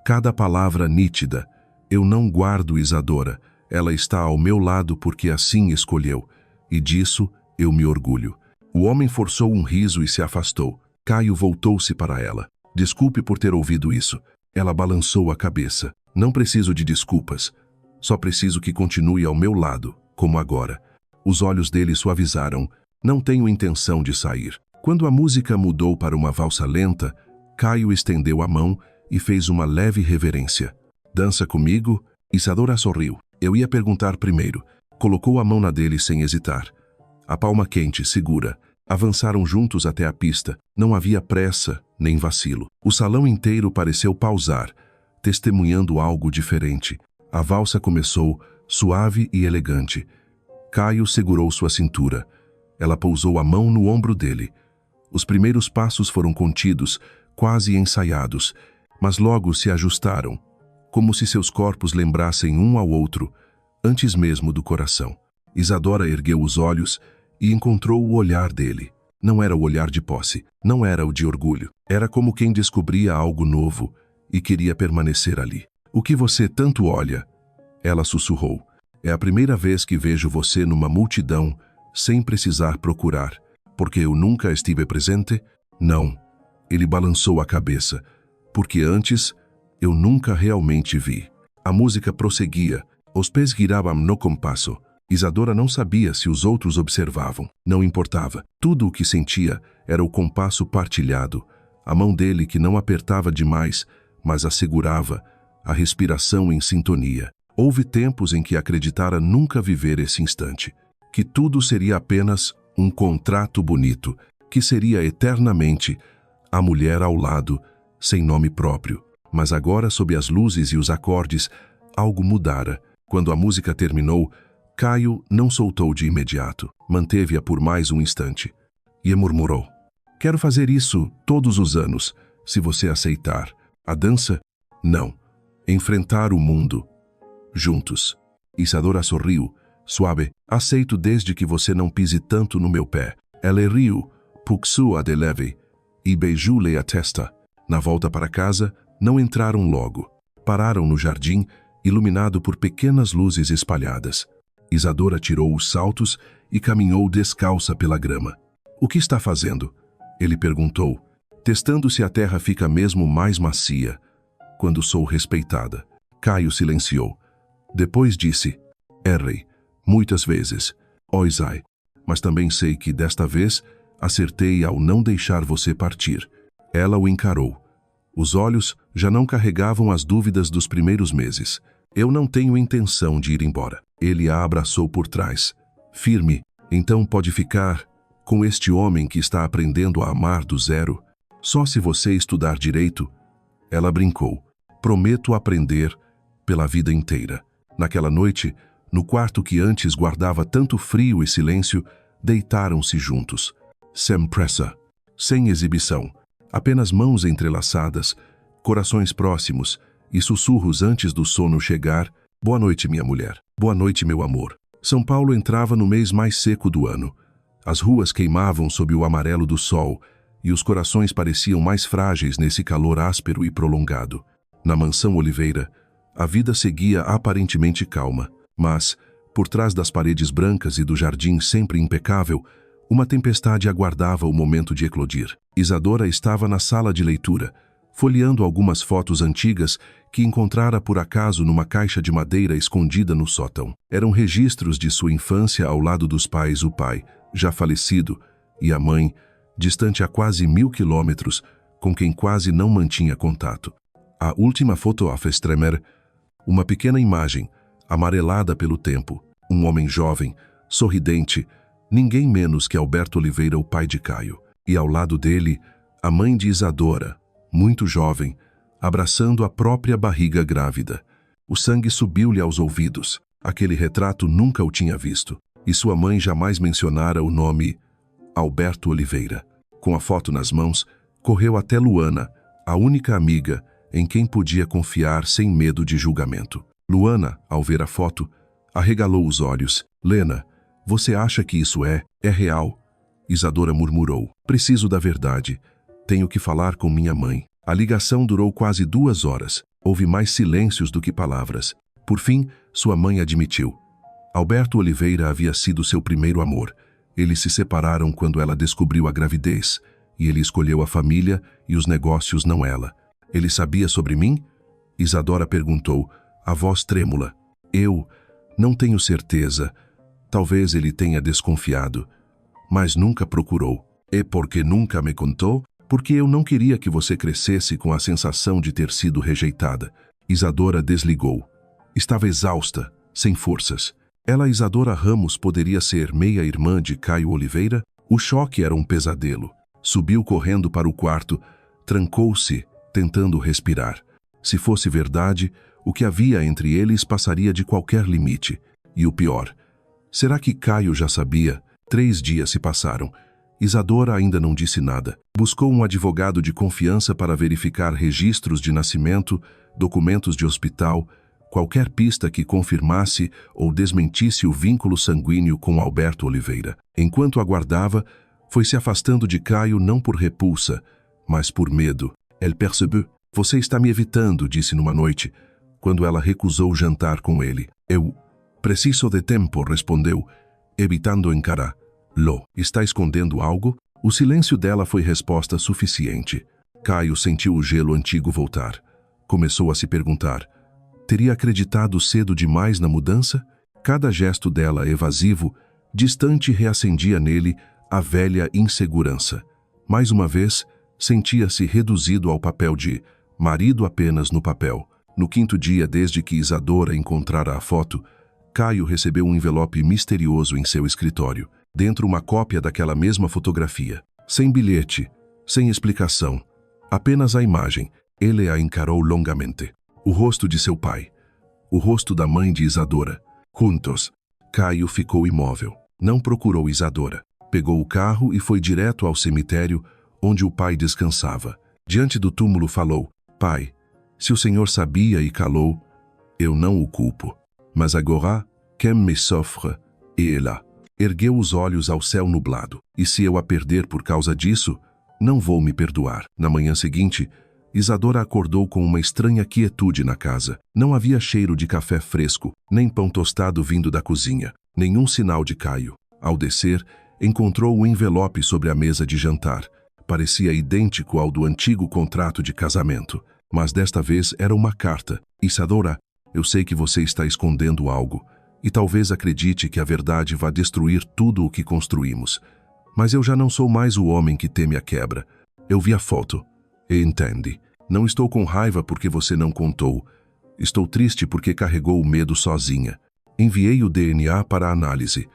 Cada palavra nítida. Eu não guardo Isadora. Ela está ao meu lado porque assim escolheu. E disso eu me orgulho. O homem forçou um riso e se afastou. Caio voltou-se para ela. Desculpe por ter ouvido isso. Ela balançou a cabeça. Não preciso de desculpas. Só preciso que continue ao meu lado, como agora. Os olhos dele suavizaram. Não tenho intenção de sair. Quando a música mudou para uma valsa lenta, Caio estendeu a mão e fez uma leve reverência. Dança comigo? Isadora sorriu. Eu ia perguntar primeiro. Colocou a mão na dele sem hesitar. A palma quente, segura. Avançaram juntos até a pista. Não havia pressa, nem vacilo. O salão inteiro pareceu pausar, testemunhando algo diferente. A valsa começou, suave e elegante. Caio segurou sua cintura. Ela pousou a mão no ombro dele. Os primeiros passos foram contidos, quase ensaiados, mas logo se ajustaram, como se seus corpos lembrassem um ao outro, antes mesmo do coração. Isadora ergueu os olhos e encontrou o olhar dele. Não era o olhar de posse, não era o de orgulho. Era como quem descobria algo novo e queria permanecer ali. O que você tanto olha? Ela sussurrou. É a primeira vez que vejo você numa multidão sem precisar procurar. Porque eu nunca estive presente? Não. Ele balançou a cabeça. Porque antes, eu nunca realmente vi. A música prosseguia. Os pés giravam no compasso. Isadora não sabia se os outros observavam. Não importava. Tudo o que sentia era o compasso partilhado. A mão dele que não apertava demais, mas assegurava a respiração em sintonia. Houve tempos em que acreditara nunca viver esse instante. Que tudo seria apenas um contrato bonito, que seria eternamente a mulher ao lado, sem nome próprio. Mas agora, sob as luzes e os acordes, algo mudara. Quando a música terminou, Caio não soltou de imediato. Manteve-a por mais um instante. E murmurou. Quero fazer isso todos os anos, se você aceitar. A dança? Não. Enfrentar o mundo. Juntos. Isadora sorriu. Suave. Aceito desde que você não pise tanto no meu pé. Ela riu, puxou-a de leve e beijou-lhe a testa. Na volta para casa, não entraram logo. Pararam no jardim, iluminado por pequenas luzes espalhadas. Isadora tirou os saltos e caminhou descalça pela grama. O que está fazendo? Ele perguntou, testando se a terra fica mesmo mais macia. Quando sou respeitada. Caio silenciou. Depois disse, errei, muitas vezes, Oisai, mas também sei que desta vez acertei ao não deixar você partir. Ela o encarou. Os olhos já não carregavam as dúvidas dos primeiros meses. Eu não tenho intenção de ir embora. Ele a abraçou por trás. Firme, então pode ficar com este homem que está aprendendo a amar do zero. Só se você estudar direito. Ela brincou. Prometo aprender pela vida inteira. Naquela noite, no quarto que antes guardava tanto frio e silêncio, deitaram-se juntos. Sem pressa, sem exibição. Apenas mãos entrelaçadas, corações próximos e sussurros antes do sono chegar. Boa noite, minha mulher. Boa noite, meu amor. São Paulo entrava no mês mais seco do ano. As ruas queimavam sob o amarelo do sol e os corações pareciam mais frágeis nesse calor áspero e prolongado. Na mansão Oliveira, a vida seguia aparentemente calma, mas, por trás das paredes brancas e do jardim sempre impecável, uma tempestade aguardava o momento de eclodir. Isadora estava na sala de leitura, folheando algumas fotos antigas que encontrara por acaso numa caixa de madeira escondida no sótão. Eram registros de sua infância ao lado dos pais, o pai, já falecido, e a mãe, distante a quase 1000 quilômetros, com quem quase não mantinha contato. A última foto auf Stremer, uma pequena imagem, amarelada pelo tempo, um homem jovem, sorridente, ninguém menos que Alberto Oliveira, o pai de Caio. E ao lado dele, a mãe de Isadora, muito jovem, abraçando a própria barriga grávida. O sangue subiu-lhe aos ouvidos. Aquele retrato nunca o tinha visto, e sua mãe jamais mencionara o nome Alberto Oliveira. Com a foto nas mãos, correu até Luana, a única amiga em quem podia confiar sem medo de julgamento. Luana, ao ver a foto, arregalou os olhos. Lena, você acha que isso é real? Isadora murmurou. Preciso da verdade. Tenho que falar com minha mãe. A ligação durou quase 2 horas. Houve mais silêncios do que palavras. Por fim, sua mãe admitiu. Alberto Oliveira havia sido seu primeiro amor. Eles se separaram quando ela descobriu a gravidez, e ele escolheu a família e os negócios, não ela. Ele sabia sobre mim? Isadora perguntou, a voz trêmula. Eu não tenho certeza. Talvez ele tenha desconfiado, mas nunca procurou. E por que nunca me contou? Porque eu não queria que você crescesse com a sensação de ter sido rejeitada. Isadora desligou. Estava exausta, sem forças. Ela, Isadora Ramos, poderia ser meia-irmã de Caio Oliveira? O choque era um pesadelo. Subiu correndo para o quarto, trancou-se, tentando respirar. Se fosse verdade, o que havia entre eles passaria de qualquer limite. E o pior, será que Caio já sabia? 3 dias se passaram. Isadora ainda não disse nada. Buscou um advogado de confiança para verificar registros de nascimento, documentos de hospital, qualquer pista que confirmasse ou desmentisse o vínculo sanguíneo com Alberto Oliveira. Enquanto aguardava, foi se afastando de Caio não por repulsa, mas por medo. Elle percebeu. Você está me evitando, disse numa noite, quando ela recusou jantar com ele. Eu preciso de tempo, respondeu, evitando encarar. Lo, está escondendo algo? O silêncio dela foi resposta suficiente. Caio sentiu o gelo antigo voltar. Começou a se perguntar, teria acreditado cedo demais na mudança? Cada gesto dela evasivo, distante, reacendia nele a velha insegurança. Mais uma vez, sentia-se reduzido ao papel de marido apenas no papel. No 5º dia desde que Isadora encontrara a foto, Caio recebeu um envelope misterioso em seu escritório. Dentro uma cópia daquela mesma fotografia. Sem bilhete, sem explicação. Apenas a imagem. Ele a encarou longamente. O rosto de seu pai. O rosto da mãe de Isadora. Juntos. Caio ficou imóvel. Não procurou Isadora. Pegou o carro e foi direto ao cemitério, onde o pai descansava. Diante do túmulo falou, pai, se o senhor sabia e calou, eu não o culpo. Mas agora, quem me sofre é ela. Ergueu os olhos ao céu nublado. E se eu a perder por causa disso, não vou me perdoar. Na manhã seguinte, Isadora acordou com uma estranha quietude na casa. Não havia cheiro de café fresco, nem pão tostado vindo da cozinha, nenhum sinal de Caio. Ao descer, encontrou o envelope sobre a mesa de jantar. Parecia idêntico ao do antigo contrato de casamento, mas desta vez era uma carta. Isadora, eu sei que você está escondendo algo. E talvez acredite que a verdade vá destruir tudo o que construímos. Mas eu já não sou mais o homem que teme a quebra. Eu vi a foto. E entende. Não estou com raiva porque você não contou. Estou triste porque carregou o medo sozinha. Enviei o DNA para análise.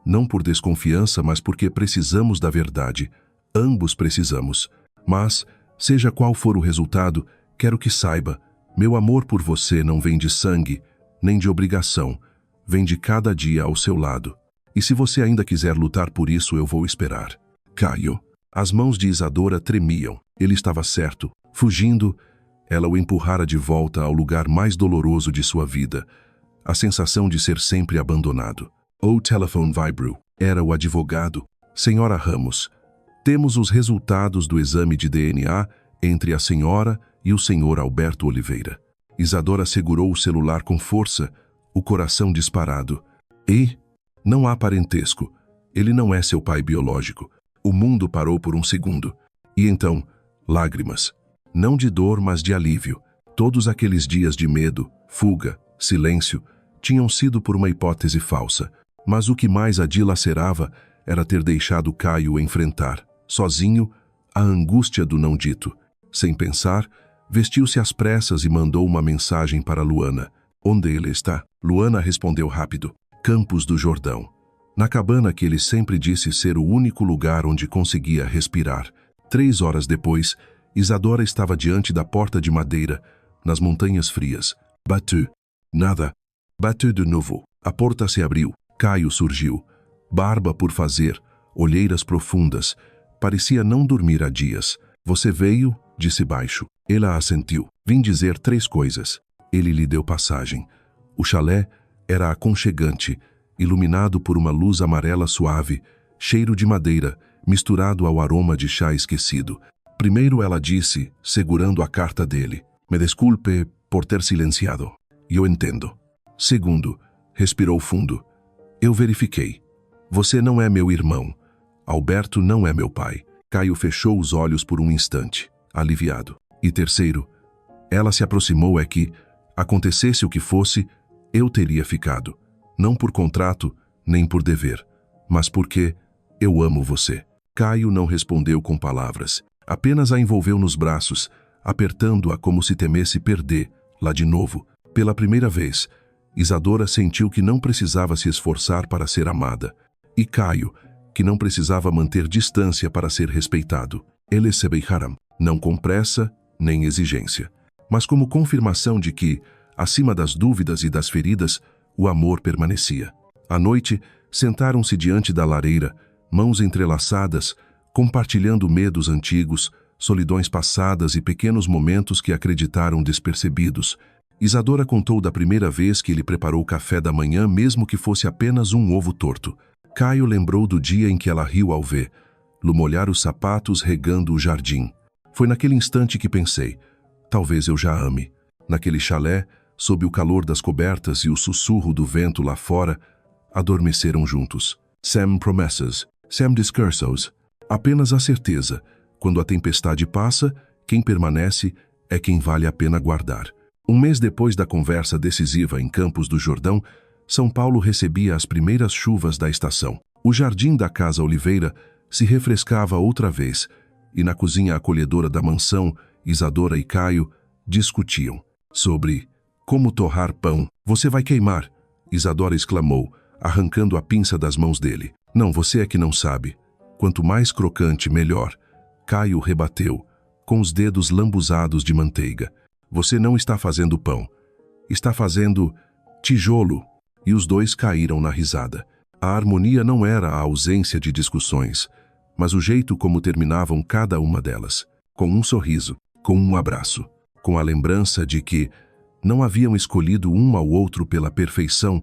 Não por desconfiança, mas porque precisamos da verdade. Ambos precisamos. Mas, seja qual for o resultado, quero que saiba, meu amor por você não vem de sangue, nem de obrigação. Vem de cada dia ao seu lado. E se você ainda quiser lutar por isso, eu vou esperar. Caio. As mãos de Isadora tremiam. Ele estava certo. Fugindo, ela o empurrara de volta ao lugar mais doloroso de sua vida. A sensação de ser sempre abandonado. O telefone vibrou. Era o advogado. Senhora Ramos, temos os resultados do exame de DNA entre a senhora e o senhor Alberto Oliveira. Isadora segurou o celular com força, o coração disparado. E não há parentesco. Ele não é seu pai biológico. O mundo parou por um segundo. E então, lágrimas. Não de dor, mas de alívio. Todos aqueles dias de medo, fuga, silêncio, tinham sido por uma hipótese falsa. Mas o que mais a dilacerava era ter deixado Caio enfrentar, sozinho, a angústia do não dito. Sem pensar, vestiu-se às pressas e mandou uma mensagem para Luana. Onde ele está? Luana respondeu rápido. Campos do Jordão. Na cabana que ele sempre disse ser o único lugar onde conseguia respirar. 3 horas depois, Isadora estava diante da porta de madeira, nas montanhas frias. Bateu. Nada. Bateu de novo. A porta se abriu. Caio surgiu. Barba por fazer, olheiras profundas. Parecia não dormir há dias. Você veio? Disse baixo. Ela assentiu. Vim dizer 3 coisas. Ele lhe deu passagem. O chalé era aconchegante, iluminado por uma luz amarela suave, cheiro de madeira, misturado ao aroma de chá esquecido. Primeiro ela disse, segurando a carta dele. Me desculpe por ter silenciado. Eu entendo. Segundo, respirou fundo. Eu verifiquei. Você não é meu irmão. Alberto não é meu pai. Caio fechou os olhos por um instante, aliviado. E terceiro, ela se aproximou que, acontecesse o que fosse, eu teria ficado. Não por contrato, nem por dever, mas porque eu amo você. Caio não respondeu com palavras. Apenas a envolveu nos braços, apertando-a como se temesse perder, lá de novo. Pela primeira vez, Isadora sentiu que não precisava se esforçar para ser amada. E Caio, que não precisava manter distância para ser respeitado. Eles se beijaram, não com pressa, nem exigência, mas como confirmação de que, acima das dúvidas e das feridas, o amor permanecia. À noite, sentaram-se diante da lareira, mãos entrelaçadas, compartilhando medos antigos, solidões passadas e pequenos momentos que acreditaram despercebidos. Isadora contou da primeira vez que ele preparou o café da manhã, mesmo que fosse apenas um ovo torto. Caio lembrou do dia em que ela riu ao vê-lo molhar os sapatos regando o jardim. Foi naquele instante que pensei, talvez eu já ame. Naquele chalé, sob o calor das cobertas e o sussurro do vento lá fora, adormeceram juntos. Sem promessas, sem discursos, apenas a certeza. Quando a tempestade passa, quem permanece é quem vale a pena guardar. Um mês depois da conversa decisiva em Campos do Jordão, São Paulo recebia as primeiras chuvas da estação. O jardim da Casa Oliveira se refrescava outra vez, e na cozinha acolhedora da mansão, Isadora e Caio discutiam sobre como torrar pão. Você vai queimar, Isadora exclamou, arrancando a pinça das mãos dele. Não, você é que não sabe. Quanto mais crocante, melhor. Caio rebateu, com os dedos lambuzados de manteiga. Você não está fazendo pão. Está fazendo tijolo. E os dois caíram na risada. A harmonia não era a ausência de discussões, mas o jeito como terminavam cada uma delas. Com um sorriso, com um abraço, com a lembrança de que não haviam escolhido um ao outro pela perfeição,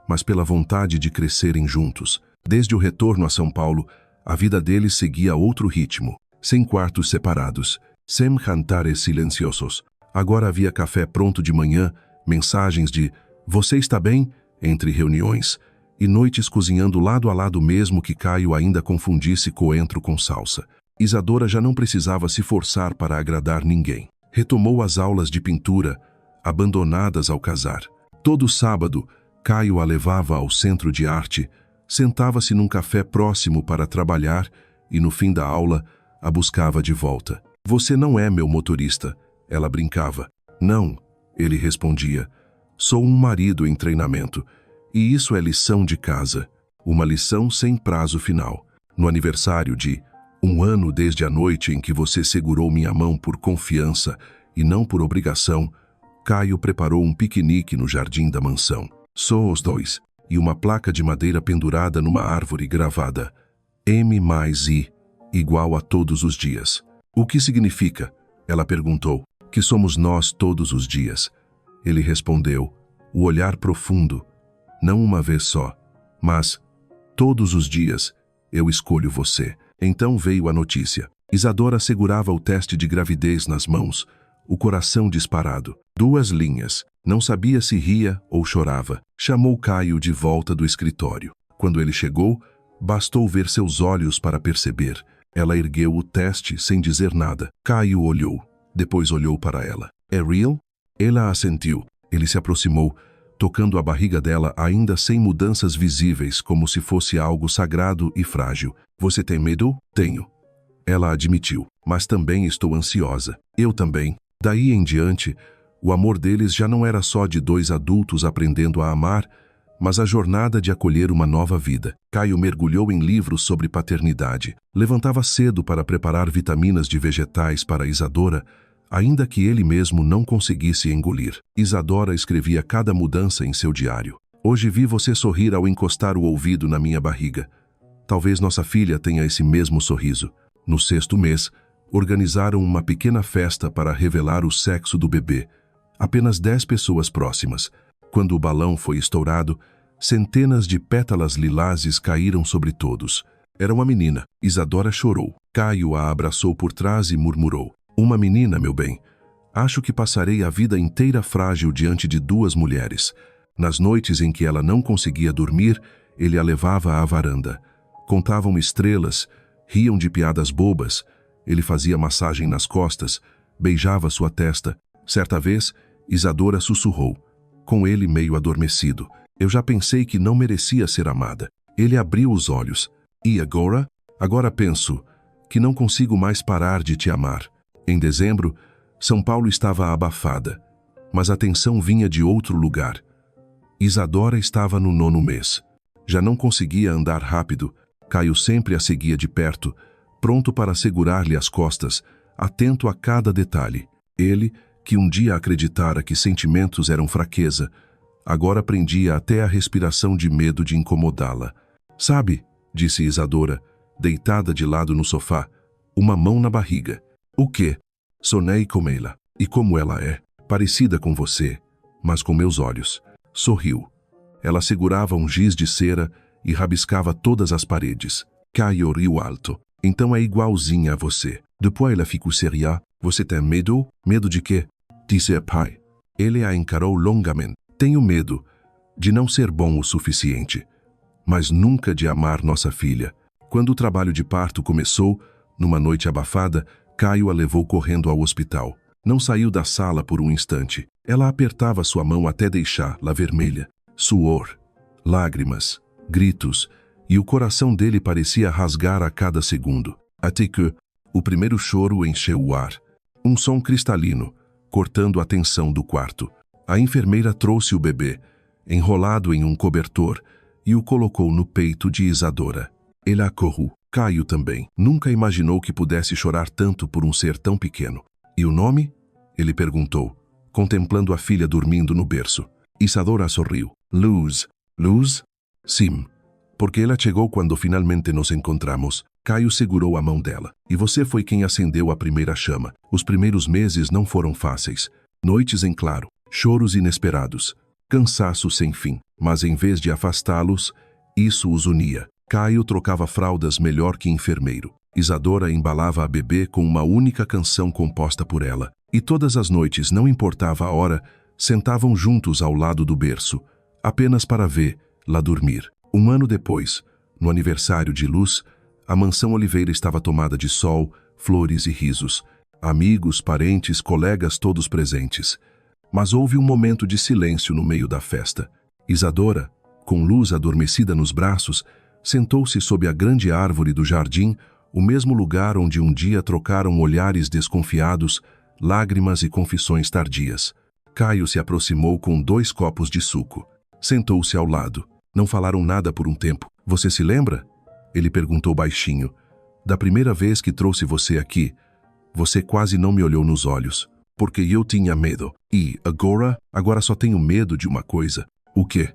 mas pela vontade de crescerem juntos. Desde o retorno a São Paulo, a vida deles seguia outro ritmo, sem quartos separados, sem jantares silenciosos. Agora havia café pronto de manhã, mensagens de "Você está bem?" entre reuniões, e noites cozinhando lado a lado mesmo que Caio ainda confundisse coentro com salsa. Isadora já não precisava se forçar para agradar ninguém. Retomou as aulas de pintura, abandonadas ao casar. Todo sábado, Caio a levava ao centro de arte, sentava-se num café próximo para trabalhar e, no fim da aula, a buscava de volta. Você não é meu motorista, ela brincava. Não, ele respondia. Sou um marido em treinamento, e isso é lição de casa, uma lição sem prazo final. No aniversário de 1 ano desde a noite em que você segurou minha mão por confiança e não por obrigação, Caio preparou um piquenique no jardim da mansão. Só os dois, e uma placa de madeira pendurada numa árvore gravada. M mais I, igual a todos os dias. O que significa? Ela perguntou. Que somos nós todos os dias. Ele respondeu, o olhar profundo, não uma vez só, mas todos os dias eu escolho você. Então veio a notícia. Isadora segurava o teste de gravidez nas mãos, o coração disparado. 2 linhas. Não sabia se ria ou chorava. Chamou Caio de volta do escritório. Quando ele chegou, bastou ver seus olhos para perceber. Ela ergueu o teste sem dizer nada. Caio olhou. Depois olhou para ela. É real? Ela assentiu. Ele se aproximou, tocando a barriga dela ainda sem mudanças visíveis, como se fosse algo sagrado e frágil. Você tem medo? Tenho. Ela admitiu. Mas também estou ansiosa. Eu também. Daí em diante, o amor deles já não era só de dois adultos aprendendo a amar, mas a jornada de acolher uma nova vida. Caio mergulhou em livros sobre paternidade. Levantava cedo para preparar vitaminas de vegetais para Isadora, ainda que ele mesmo não conseguisse engolir. Isadora escrevia cada mudança em seu diário. Hoje vi você sorrir ao encostar o ouvido na minha barriga. Talvez nossa filha tenha esse mesmo sorriso. No 6º mês, organizaram uma pequena festa para revelar o sexo do bebê. Apenas 10 pessoas próximas. Quando o balão foi estourado, centenas de pétalas lilazes caíram sobre todos. Era uma menina. Isadora chorou. Caio a abraçou por trás e murmurou. Uma menina, meu bem. Acho que passarei a vida inteira frágil diante de 2 mulheres. Nas noites em que ela não conseguia dormir, ele a levava à varanda. Contavam estrelas, riam de piadas bobas. Ele fazia massagem nas costas, beijava sua testa. Certa vez, Isadora sussurrou, com ele meio adormecido. Eu já pensei que não merecia ser amada. Ele abriu os olhos. E agora? Agora penso que não consigo mais parar de te amar. Em dezembro, São Paulo estava abafada, mas a tensão vinha de outro lugar. Isadora estava no 9º mês. Já não conseguia andar rápido. Caio sempre a seguia de perto, pronto para segurar-lhe as costas, atento a cada detalhe. Ele, que um dia acreditara que sentimentos eram fraqueza, agora prendia até a respiração de medo de incomodá-la. Sabe, disse Isadora, deitada de lado no sofá, uma mão na barriga. O quê? Sonhei com ela. E como ela é? Parecida com você, mas com meus olhos. Sorriu. Ela segurava um giz de cera e rabiscava todas as paredes. Caio riu alto. Então é igualzinha a você. Depois ela ficou séria. Você tem medo? Medo de quê? Disse o pai. Ele a encarou longamente. Tenho medo de não ser bom o suficiente, mas nunca de amar nossa filha. Quando o trabalho de parto começou, numa noite abafada, Caio a levou correndo ao hospital. Não saiu da sala por um instante. Ela apertava sua mão até deixá-la vermelha. Suor, lágrimas, gritos, e o coração dele parecia rasgar a cada segundo. Até que o primeiro choro encheu o ar. Um som cristalino, cortando a tensão do quarto. A enfermeira trouxe o bebê, enrolado em um cobertor, e o colocou no peito de Isadora. Ele acorreu. Caio também. Nunca imaginou que pudesse chorar tanto por um ser tão pequeno. E o nome? Ele perguntou, contemplando a filha dormindo no berço. Isadora sorriu. Luz. Luz? Sim. Porque ela chegou quando finalmente nos encontramos. Caio segurou a mão dela. E você foi quem acendeu a primeira chama. Os primeiros meses não foram fáceis. Noites em claro, choros inesperados, cansaço sem fim. Mas em vez de afastá-los, isso os unia. Caio trocava fraldas melhor que enfermeiro. Isadora embalava a bebê com uma única canção composta por ela. E todas as noites, não importava a hora, sentavam juntos ao lado do berço, apenas para vê-la dormir. Um ano depois, no aniversário de Luz, a mansão Oliveira estava tomada de sol, flores e risos. Amigos, parentes, colegas todos presentes. Mas houve um momento de silêncio no meio da festa. Isadora, com Luz adormecida nos braços, sentou-se sob a grande árvore do jardim, o mesmo lugar onde um dia trocaram olhares desconfiados, lágrimas e confissões tardias. Caio se aproximou com 2 copos de suco. Sentou-se ao lado. Não falaram nada por um tempo. Você se lembra? Ele perguntou baixinho. Da primeira vez que trouxe você aqui, você quase não me olhou nos olhos, porque eu tinha medo. E agora só tenho medo de uma coisa. O quê?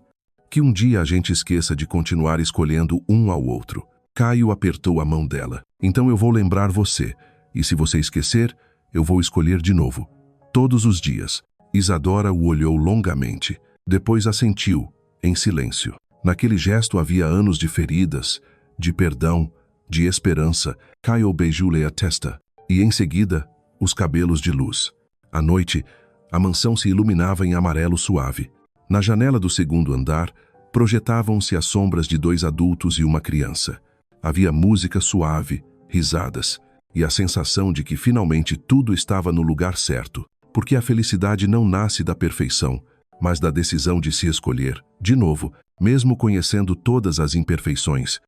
Que um dia a gente esqueça de continuar escolhendo um ao outro. Caio apertou a mão dela. Então eu vou lembrar você, e se você esquecer, eu vou escolher de novo. Todos os dias. Isadora o olhou longamente. Depois assentiu, em silêncio. Naquele gesto havia anos de feridas, de perdão, de esperança. Caio beijou-lhe a testa, e em seguida, os cabelos de Luz. À noite, a mansão se iluminava em amarelo suave. Na janela do 2º andar, projetavam-se as sombras de 2 adultos e uma criança. Havia música suave, risadas. e a sensação de que finalmente tudo estava no lugar certo. Porque a felicidade não nasce da perfeição, mas da decisão de se escolher, de novo, mesmo conhecendo todas as imperfeições,